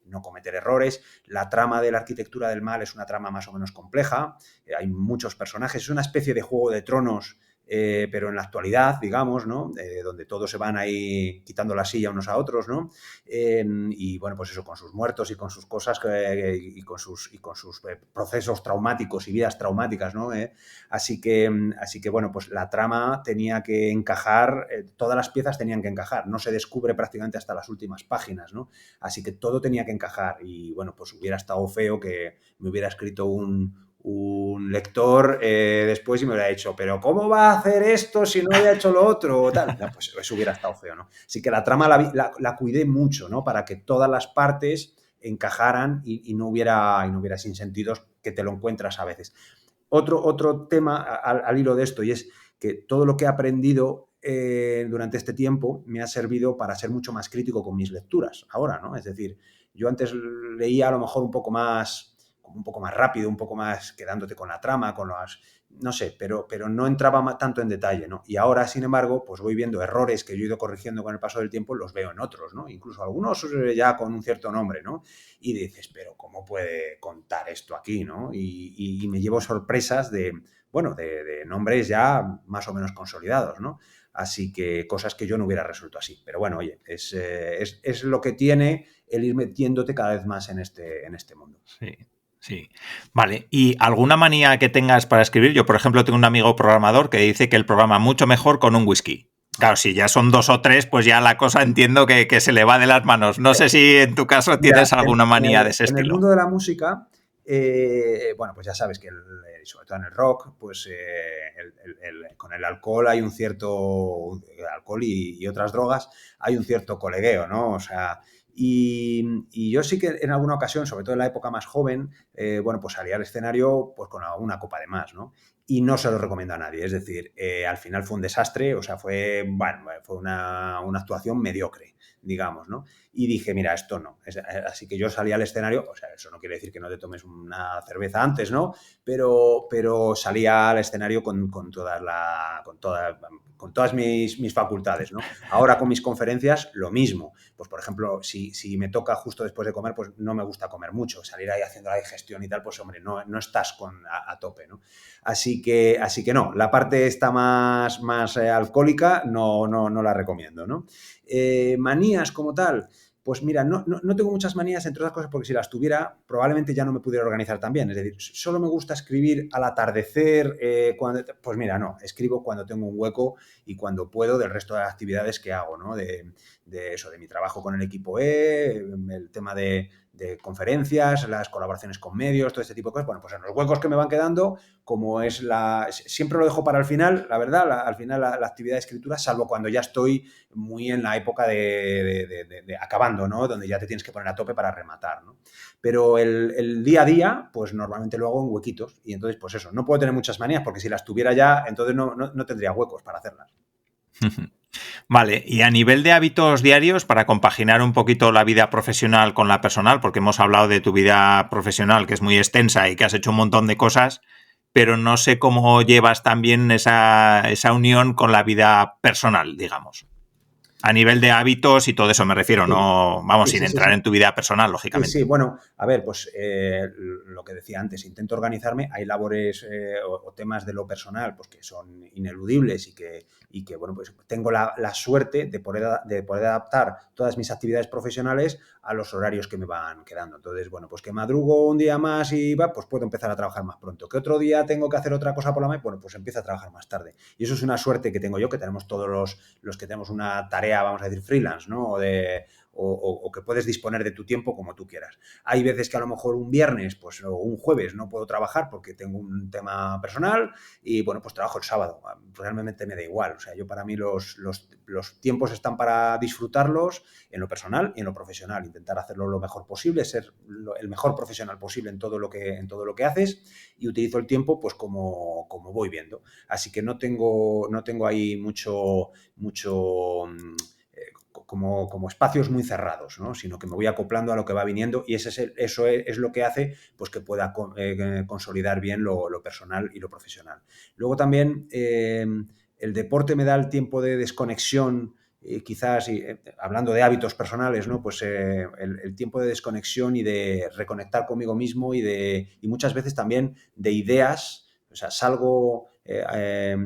Speaker 2: no cometer errores. La trama de la arquitectura del mal es una trama más o menos compleja. Hay muchos personajes. Es una especie de Juego de Tronos, pero en la actualidad, digamos, ¿no? Donde todos se van ahí quitando la silla unos a otros, ¿no? Y bueno, pues eso, con sus muertos y con sus cosas y con sus procesos traumáticos y vidas traumáticas, ¿no? Así que bueno, pues la trama tenía que encajar, todas las piezas tenían que encajar, no se descubre prácticamente hasta las últimas páginas, ¿no? Así que todo tenía que encajar y bueno, pues hubiera estado feo que me hubiera escrito un lector después y me hubiera dicho, pero ¿cómo va a hacer esto si no había hecho lo otro? O tal. No, pues eso hubiera estado feo, ¿no? Así que la trama la cuidé mucho, ¿no? Para que todas las partes encajaran y no hubiera sinsentidos que te lo encuentras a veces. Otro tema al hilo de esto, y es que todo lo que he aprendido durante este tiempo me ha servido para ser mucho más crítico con mis lecturas ahora, ¿no? Es decir, yo antes leía a lo mejor un poco más rápido, un poco más quedándote con la trama, con las... No sé, pero no entraba tanto en detalle, ¿no? Y ahora, sin embargo, pues voy viendo errores que yo he ido corrigiendo con el paso del tiempo, los veo en otros, ¿no? Incluso algunos ya con un cierto nombre, ¿no? Y dices, pero ¿cómo puede contar esto aquí, no? Y me llevo sorpresas de nombres ya más o menos consolidados, ¿no? Así que cosas que yo no hubiera resuelto así. Pero bueno, oye, es lo que tiene el ir metiéndote cada vez más en este mundo.
Speaker 1: Sí. Sí, vale. ¿Y alguna manía que tengas para escribir? Yo, por ejemplo, tengo un amigo programador que dice que él programa mucho mejor con un whisky. Claro, si ya son 2 o 3, pues ya la cosa entiendo que se le va de las manos. No sé si en tu caso tienes alguna manía de ese
Speaker 2: en el
Speaker 1: estilo.
Speaker 2: mundo de la música, bueno, pues ya sabes que sobre todo en el rock, pues con el alcohol hay un cierto... alcohol y otras drogas, hay un cierto colegueo, ¿no? O sea... Y yo sí que en alguna ocasión, sobre todo en la época más joven, bueno, pues salía al escenario pues con una copa de más, ¿no? Y no se lo recomiendo a nadie. Es decir, al final fue un desastre, o sea, fue una actuación mediocre, digamos, ¿no? Y dije, mira, esto no. Así que yo salí al escenario, o sea, eso no quiere decir que no te tomes una cerveza antes, ¿no? Pero salía al escenario con todas mis facultades, ¿no? Ahora con mis conferencias, lo mismo. Pues, por ejemplo, si me toca justo después de comer, pues no me gusta comer mucho. Salir ahí haciendo la digestión y tal, pues hombre, no estás a tope, ¿no? Así que no, la parte esta más alcohólica no la recomiendo, ¿no? Manías como tal, pues mira, no tengo muchas manías, entre otras cosas, porque si las tuviera, probablemente ya no me pudiera organizar tan bien. Es decir, solo me gusta escribir al atardecer, pues mira, no, escribo cuando tengo un hueco y cuando puedo del resto de las actividades que hago, ¿no? De mi trabajo con el equipo el tema de conferencias, las colaboraciones con medios, todo este tipo de cosas. Bueno, pues en los huecos que me van quedando, como siempre lo dejo para el final, la verdad, al final la actividad de escritura, salvo cuando ya estoy muy en la época de acabando, ¿no? Donde ya te tienes que poner a tope para rematar, ¿no? Pero el día a día, pues normalmente lo hago en huequitos y entonces, pues eso, no puedo tener muchas manías porque si las tuviera ya, entonces no tendría huecos para hacerlas.
Speaker 1: Vale, y a nivel de hábitos diarios, para compaginar un poquito la vida profesional con la personal, porque hemos hablado de tu vida profesional, que es muy extensa y que has hecho un montón de cosas, pero no sé cómo llevas también esa unión con la vida personal, digamos. A nivel de hábitos y todo eso me refiero,
Speaker 2: Sí.
Speaker 1: no, vamos,
Speaker 2: Sí,
Speaker 1: sin
Speaker 2: sí, sí,
Speaker 1: entrar
Speaker 2: sí.
Speaker 1: en tu vida personal, lógicamente.
Speaker 2: Sí, bueno, a ver, pues lo que decía antes, intento organizarme, hay labores o temas de lo personal pues que son ineludibles y que y que, bueno, pues tengo la suerte de poder adaptar todas mis actividades profesionales a los horarios que me van quedando. Entonces, bueno, pues que madrugo un día más y pues puedo empezar a trabajar más pronto. Que otro día tengo que hacer otra cosa por la mañana, bueno, pues empiezo a trabajar más tarde. Y eso es una suerte que tengo yo, que tenemos todos los que tenemos una tarea, vamos a decir, freelance, ¿no? O que puedes disponer de tu tiempo como tú quieras. Hay veces que a lo mejor un viernes pues, o un jueves no puedo trabajar porque tengo un tema personal y, bueno, pues trabajo el sábado. Realmente me da igual. O sea, yo para mí los tiempos están para disfrutarlos en lo personal y en lo profesional. Intentar hacerlo lo mejor posible, ser el mejor profesional posible en todo lo que haces, y utilizo el tiempo pues como voy viendo. Así que no tengo ahí mucho como espacios muy cerrados, ¿no? Sino que me voy acoplando a lo que va viniendo, y eso es lo que hace pues, que pueda consolidar bien lo personal y lo profesional. Luego también el deporte me da el tiempo de desconexión, quizás, hablando de hábitos personales, ¿no? Pues el tiempo de desconexión y de reconectar conmigo mismo y muchas veces también de ideas. O sea,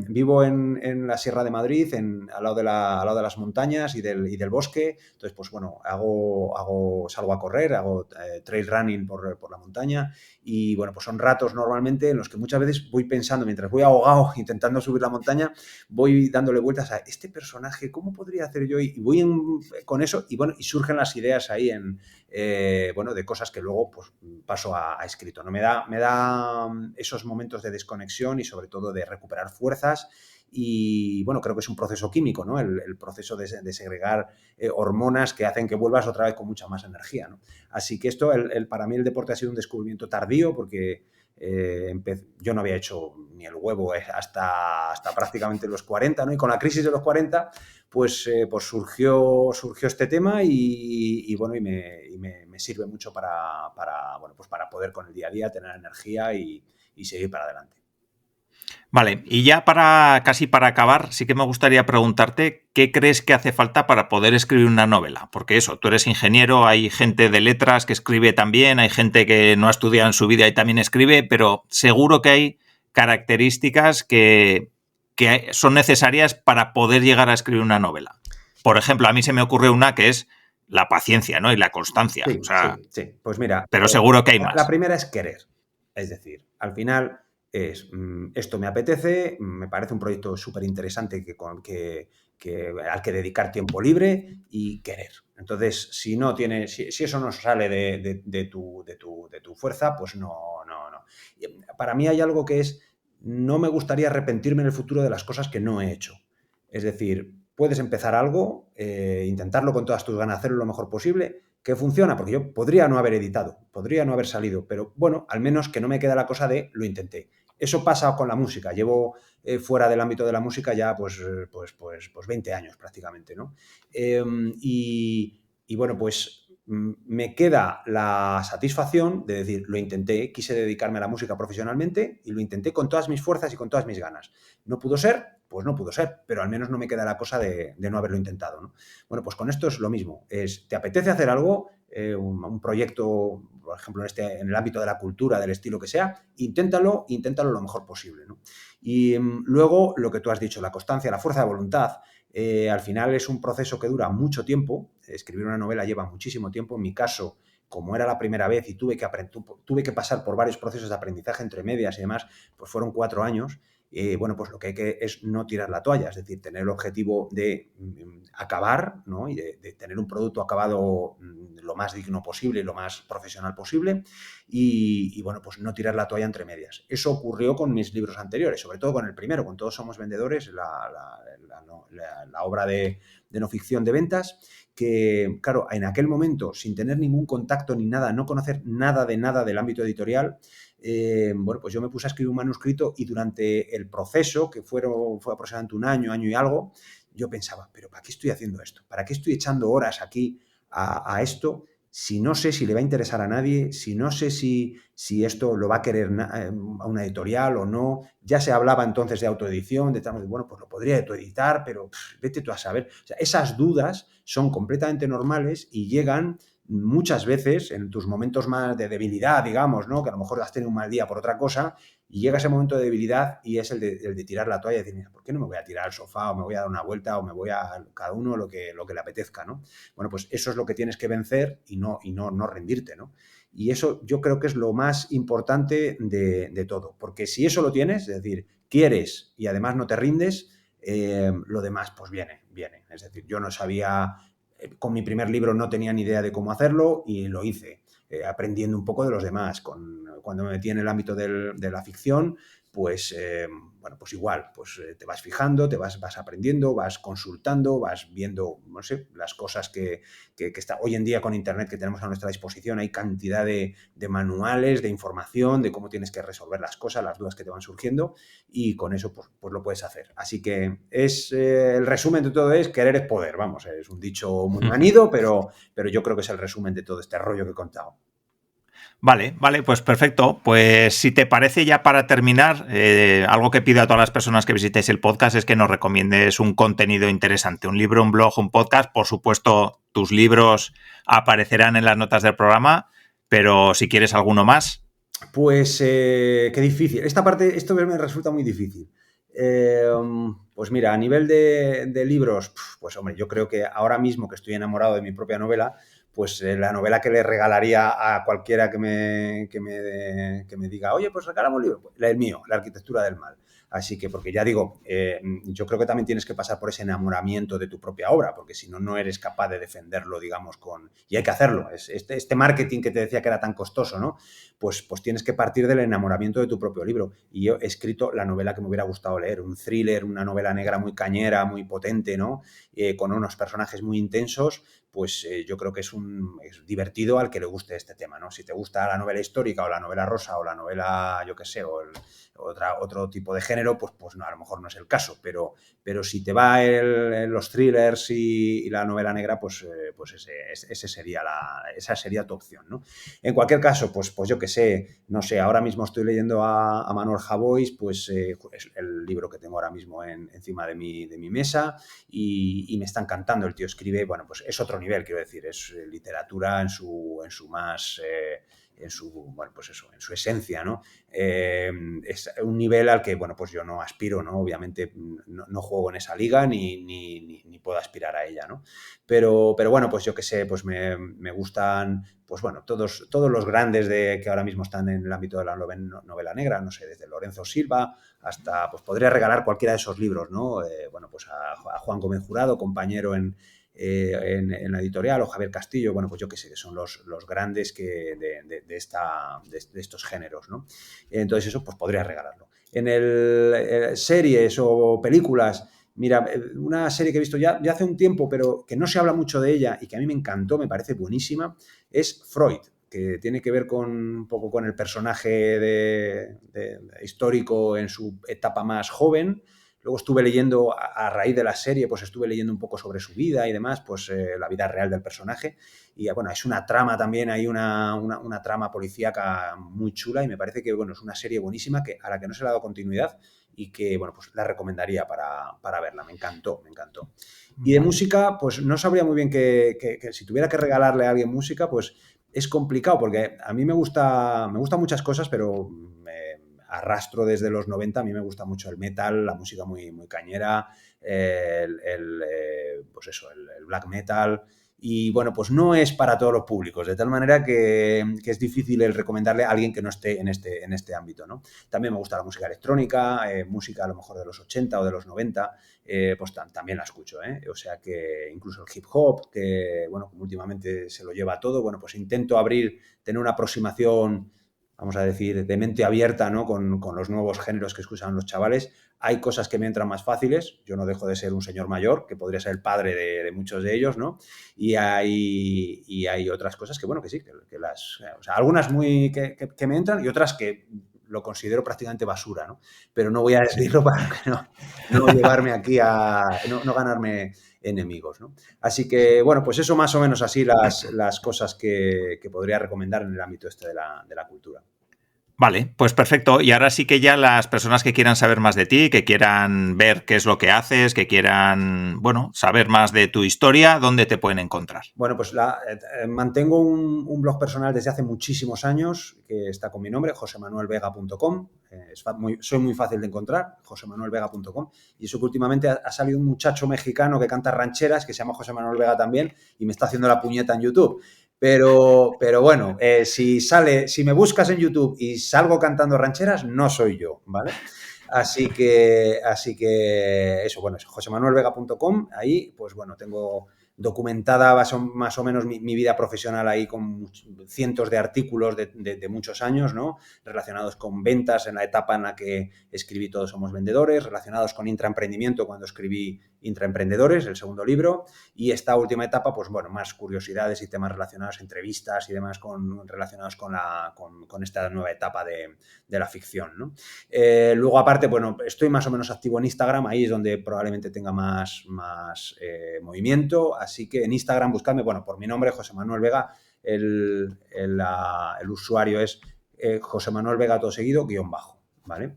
Speaker 2: vivo en la Sierra de Madrid, al lado de las montañas y del bosque. Entonces, pues bueno, salgo a correr, hago trail running por la montaña, y bueno, pues son ratos normalmente en los que muchas veces voy pensando, mientras voy ahogado intentando subir la montaña, voy dándole vueltas a este personaje, ¿cómo podría hacer yo? Y voy con eso, y bueno, y surgen las ideas ahí bueno, de cosas que luego pues paso a escrito, ¿no? Me da esos momentos de desconexión y sobre todo de recuperar fuerzas. Y bueno, creo que es un proceso químico, ¿no? El proceso de segregar hormonas que hacen que vuelvas otra vez con mucha más energía, ¿no? Así que esto, para mí el deporte ha sido un descubrimiento tardío, porque yo no había hecho ni el huevo hasta prácticamente los 40, ¿no? Y con la crisis de los 40, pues surgió este tema, y bueno, y me sirve mucho bueno, pues para poder con el día a día tener energía y seguir para adelante.
Speaker 1: Vale, y ya casi para acabar, sí que me gustaría preguntarte qué crees que hace falta para poder escribir una novela. Porque eso, tú eres ingeniero, hay gente de letras que escribe también, hay gente que no ha estudiado en su vida y también escribe, pero seguro que hay características que son necesarias para poder llegar a escribir una novela. Por ejemplo, a mí se me ocurre una que es la paciencia, ¿no? Y la constancia.
Speaker 2: Sí,
Speaker 1: o sea,
Speaker 2: sí. Pues mira,
Speaker 1: pero seguro que hay
Speaker 2: la
Speaker 1: más.
Speaker 2: primera es querer. Es decir, al final esto me apetece, me parece un proyecto súper interesante al que dedicar tiempo libre y querer. Entonces, si eso no sale de tu fuerza, pues no. Para mí hay algo que es: no me gustaría arrepentirme en el futuro de las cosas que no he hecho. Es decir, puedes empezar algo, intentarlo con todas tus ganas, hacerlo lo mejor posible, que funciona, porque yo podría no haber editado, podría no haber salido, pero bueno, al menos que no me queda la cosa de lo intenté. Eso pasa con la música. Llevo fuera del ámbito de la música ya pues 20 años prácticamente, ¿no? Y bueno, pues me queda la satisfacción de decir, lo intenté, quise dedicarme a la música profesionalmente y lo intenté con todas mis fuerzas y con todas mis ganas. No pudo ser, pues no pudo ser, pero al menos no me queda la cosa de no haberlo intentado, ¿no? Bueno, pues con esto es lo mismo. ¿Te apetece hacer algo? Un proyecto, por ejemplo, en el ámbito de la cultura, del estilo que sea, inténtalo lo mejor posible, ¿no? Y luego, lo que tú has dicho, la constancia, la fuerza de voluntad. Al final es un proceso que dura mucho tiempo. Escribir una novela lleva muchísimo tiempo. En mi caso, como era la primera vez y tuve que pasar por varios procesos de aprendizaje entre medias y demás, pues fueron 4 años. Bueno, pues lo que hay que es no tirar la toalla, es decir, tener el objetivo de acabar, ¿no? Y de tener un producto acabado lo más digno posible y lo más profesional posible, y bueno, pues no tirar la toalla entre medias. Eso ocurrió con mis libros anteriores, sobre todo con el primero, con Todos somos vendedores, la obra de no ficción de ventas, que, claro, en aquel momento, sin tener ningún contacto ni nada, no conocer nada del ámbito editorial, bueno, pues yo me puse a escribir un manuscrito, y durante el proceso, que fue aproximadamente un año y algo, yo pensaba, ¿pero para qué estoy haciendo esto? ¿Para qué estoy echando horas aquí a esto si no sé si le va a interesar a nadie, si no sé si esto lo va a querer a una editorial o no? Ya se hablaba entonces de autoedición, bueno, pues lo podría autoeditar, pero vete tú a saber. O sea, esas dudas son completamente normales y llegan muchas veces en tus momentos más de debilidad, digamos, ¿no? Que a lo mejor has tenido un mal día por otra cosa y llega ese momento de debilidad y es el de tirar la toalla y decir, mira, ¿por qué no me voy a tirar al sofá o me voy a dar una vuelta o me voy a cada uno lo que le apetezca, ¿no? Bueno, pues eso es lo que tienes que vencer y no rendirte, ¿no? Y eso yo creo que es lo más importante de todo, porque si eso lo tienes, es decir, quieres y además no te rindes, lo demás pues viene. Es decir, yo no sabía, con mi primer libro no tenía ni idea de cómo hacerlo y lo hice, aprendiendo un poco de los demás. Cuando me metí en el ámbito de la ficción, pues bueno, pues igual, pues te vas fijando, te vas aprendiendo, vas consultando, vas viendo, no sé, las cosas que está hoy en día con Internet que tenemos a nuestra disposición. Hay cantidad de manuales, de información, de cómo tienes que resolver las cosas, las dudas que te van surgiendo y con eso pues lo puedes hacer. Así que es el resumen de todo es querer es poder, vamos, es un dicho muy manido, pero yo creo que es el resumen de todo este rollo que he contado.
Speaker 1: Vale, pues perfecto. Pues si te parece, ya para terminar, algo que pido a todas las personas que visitéis el podcast es que nos recomiendes un contenido interesante, un libro, un blog, un podcast. Por supuesto, tus libros aparecerán en las notas del programa, pero si quieres alguno más.
Speaker 2: Pues qué difícil. Esta parte, esto me resulta muy difícil. Pues mira, a nivel de libros, pues hombre, yo creo que ahora mismo que estoy enamorado de mi propia novela, pues la novela que le regalaría a cualquiera que me diga, oye, pues regálame un libro, el mío, La arquitectura del mal. Así que, porque ya digo, yo creo que también tienes que pasar por ese enamoramiento de tu propia obra, porque si no, no eres capaz de defenderlo, digamos, y hay que hacerlo. Este marketing que te decía que era tan costoso, ¿no? Pues tienes que partir del enamoramiento de tu propio libro. Y yo he escrito la novela que me hubiera gustado leer, un thriller, una novela negra muy cañera, muy potente, ¿no? Con unos personajes muy intensos, pues yo creo que es divertido al que le guste este tema, ¿no? Si te gusta la novela histórica o la novela rosa o la novela, yo qué sé, o otro tipo de género, pues no, a lo mejor no es el caso, pero si te va los thrillers y la novela negra, pues esa sería tu opción, ¿no? En cualquier caso, pues yo que sé, no sé, ahora mismo estoy leyendo a Manuel Javois, pues es el libro que tengo ahora mismo encima de mi mesa y me está encantando. El tío escribe, bueno, pues es otro nivel, quiero decir, es literatura en su más... en su esencia, ¿no? Es un nivel al que, bueno, pues yo no aspiro, ¿no? Obviamente no juego en esa liga ni puedo aspirar a ella, ¿no? Pero bueno, pues yo qué sé, pues me gustan, pues bueno, todos los grandes que ahora mismo están en el ámbito de la novela negra, no sé, desde Lorenzo Silva hasta, pues podría regalar cualquiera de esos libros, ¿no? Bueno, pues a Juan Gómez Jurado, compañero en la editorial, o Javier Castillo, bueno, pues yo qué sé, que son los grandes de estos géneros, ¿no? Entonces eso, pues podría regalarlo. En series o películas, mira, una serie que he visto ya hace un tiempo, pero que no se habla mucho de ella y que a mí me encantó, me parece buenísima, es Freud, que tiene que ver un poco con el personaje histórico en su etapa más joven. Luego estuve leyendo, a raíz de la serie, pues estuve leyendo un poco sobre su vida y demás, pues la vida real del personaje. Y bueno, es una trama también, hay una trama policíaca muy chula y me parece que, bueno, es una serie buenísima a la que no se le ha dado continuidad y que, bueno, pues la recomendaría para verla. Me encantó. Y de música, pues no sabría muy bien que si tuviera que regalarle a alguien música, pues es complicado porque a mí me gustan muchas cosas, pero arrastro desde los 90, a mí me gusta mucho el metal, la música muy, muy cañera, pues eso, el black metal. Y bueno, pues no es para todos los públicos, de tal manera que es difícil el recomendarle a alguien que no esté en este ámbito, ¿no? También me gusta la música electrónica, música a lo mejor de los 80 o de los 90, pues también la escucho, ¿eh? O sea que incluso el hip hop, que bueno, como últimamente se lo lleva todo, bueno, pues intento tener una aproximación, vamos a decir, de mente abierta, ¿no? Con los nuevos géneros que escuchan los chavales. Hay cosas que me entran más fáciles. Yo no dejo de ser un señor mayor, que podría ser el padre de muchos de ellos, ¿no? Y hay otras cosas que, bueno, que sí, que las... O sea, algunas muy que me entran y otras que lo considero prácticamente basura, ¿no? Pero no voy a decirlo para que no llevarme aquí no ganarme enemigos, ¿no? Así que, bueno, pues eso más o menos así las cosas que podría recomendar en el ámbito este de la cultura.
Speaker 1: Vale, pues perfecto. Y ahora sí que ya las personas que quieran saber más de ti, que quieran ver qué es lo que haces, que quieran, bueno, saber más de tu historia, ¿dónde te pueden encontrar?
Speaker 2: Bueno, pues mantengo un blog personal desde hace muchísimos años que está con mi nombre, josemanuelvega.com. Soy muy fácil de encontrar, josemanuelvega.com. Y eso que últimamente ha salido un muchacho mexicano que canta rancheras, que se llama José Manuel Vega también, y me está haciendo la puñeta en YouTube. Pero bueno, si me buscas en YouTube y salgo cantando rancheras, no soy yo, ¿vale? Así que eso, bueno, es josemanuelvega.com. Ahí, pues bueno, tengo documentada más o menos mi vida profesional ahí con cientos de artículos de muchos años, ¿no? Relacionados con ventas en la etapa en la que escribí Todos somos vendedores, relacionados con intraemprendimiento cuando escribí Intraemprendedores, el segundo libro, y esta última etapa, pues bueno, más curiosidades y temas relacionados, entrevistas y demás relacionados con esta nueva etapa de la ficción, ¿no? Luego, aparte, bueno, estoy más o menos activo en Instagram, ahí es donde probablemente tenga más movimiento, así que en Instagram buscadme, bueno, por mi nombre, José Manuel Vega, el usuario es José Manuel Vega todo seguido, _, ¿vale?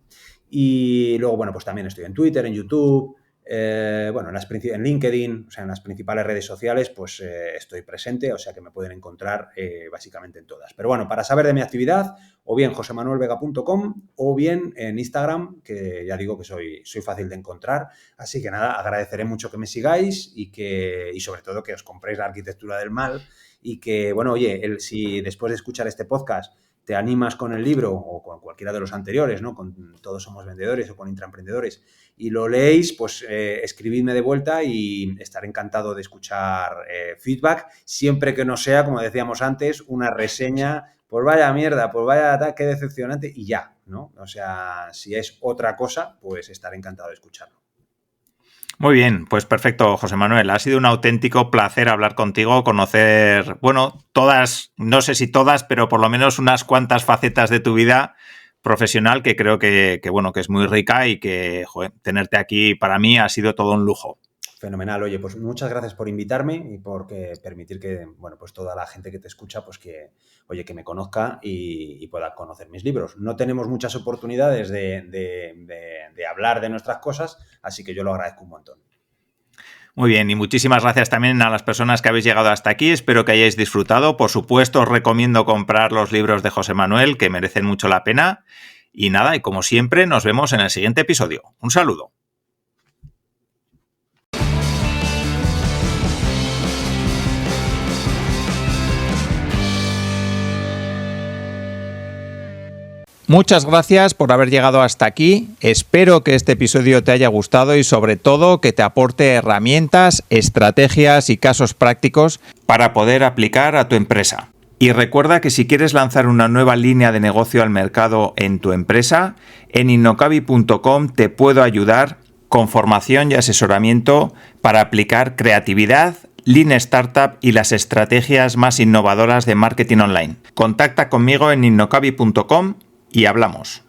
Speaker 2: Y luego, bueno, pues también estoy en Twitter, en YouTube, bueno, en LinkedIn, o sea, en las principales redes sociales, pues estoy presente, o sea que me pueden encontrar básicamente en todas. Pero bueno, para saber de mi actividad, o bien josemanuelvega.com o bien en Instagram, que ya digo que soy fácil de encontrar. Así que nada, agradeceré mucho que me sigáis y sobre todo que os compréis La Arquitectura del Mal y que, bueno, oye, si después de escuchar este podcast te animas con el libro o con cualquiera de los anteriores, ¿no? Con Todos somos vendedores o con Intraemprendedores y lo leéis, pues escribidme de vuelta y estaré encantado de escuchar feedback, siempre que no sea, como decíamos antes, una reseña, pues vaya mierda, pues vaya, qué decepcionante y ya, ¿no? O sea, si es otra cosa, pues estaré encantado de escucharlo.
Speaker 1: Muy bien, pues perfecto, José Manuel. Ha sido un auténtico placer hablar contigo, conocer, bueno, todas, no sé si todas, pero por lo menos unas cuantas facetas de tu vida profesional que creo que bueno, que es muy rica y que, joder, tenerte aquí para mí ha sido todo un lujo.
Speaker 2: Fenomenal. Oye, pues muchas gracias por invitarme y por permitir que, bueno, pues toda la gente que te escucha, pues que me conozca y pueda conocer mis libros. No tenemos muchas oportunidades de hablar de nuestras cosas, así que yo lo agradezco un montón.
Speaker 1: Muy bien, y muchísimas gracias también a las personas que habéis llegado hasta aquí. Espero que hayáis disfrutado. Por supuesto, os recomiendo comprar los libros de José Manuel, que merecen mucho la pena. Y nada, y como siempre, nos vemos en el siguiente episodio. Un saludo. Muchas gracias por haber llegado hasta aquí. Espero que este episodio te haya gustado y sobre todo que te aporte herramientas, estrategias y casos prácticos para poder aplicar a tu empresa. Y recuerda que si quieres lanzar una nueva línea de negocio al mercado en tu empresa, en innocabi.com te puedo ayudar con formación y asesoramiento para aplicar creatividad, Lean Startup y las estrategias más innovadoras de marketing online. Contacta conmigo en innocabi.com y hablamos.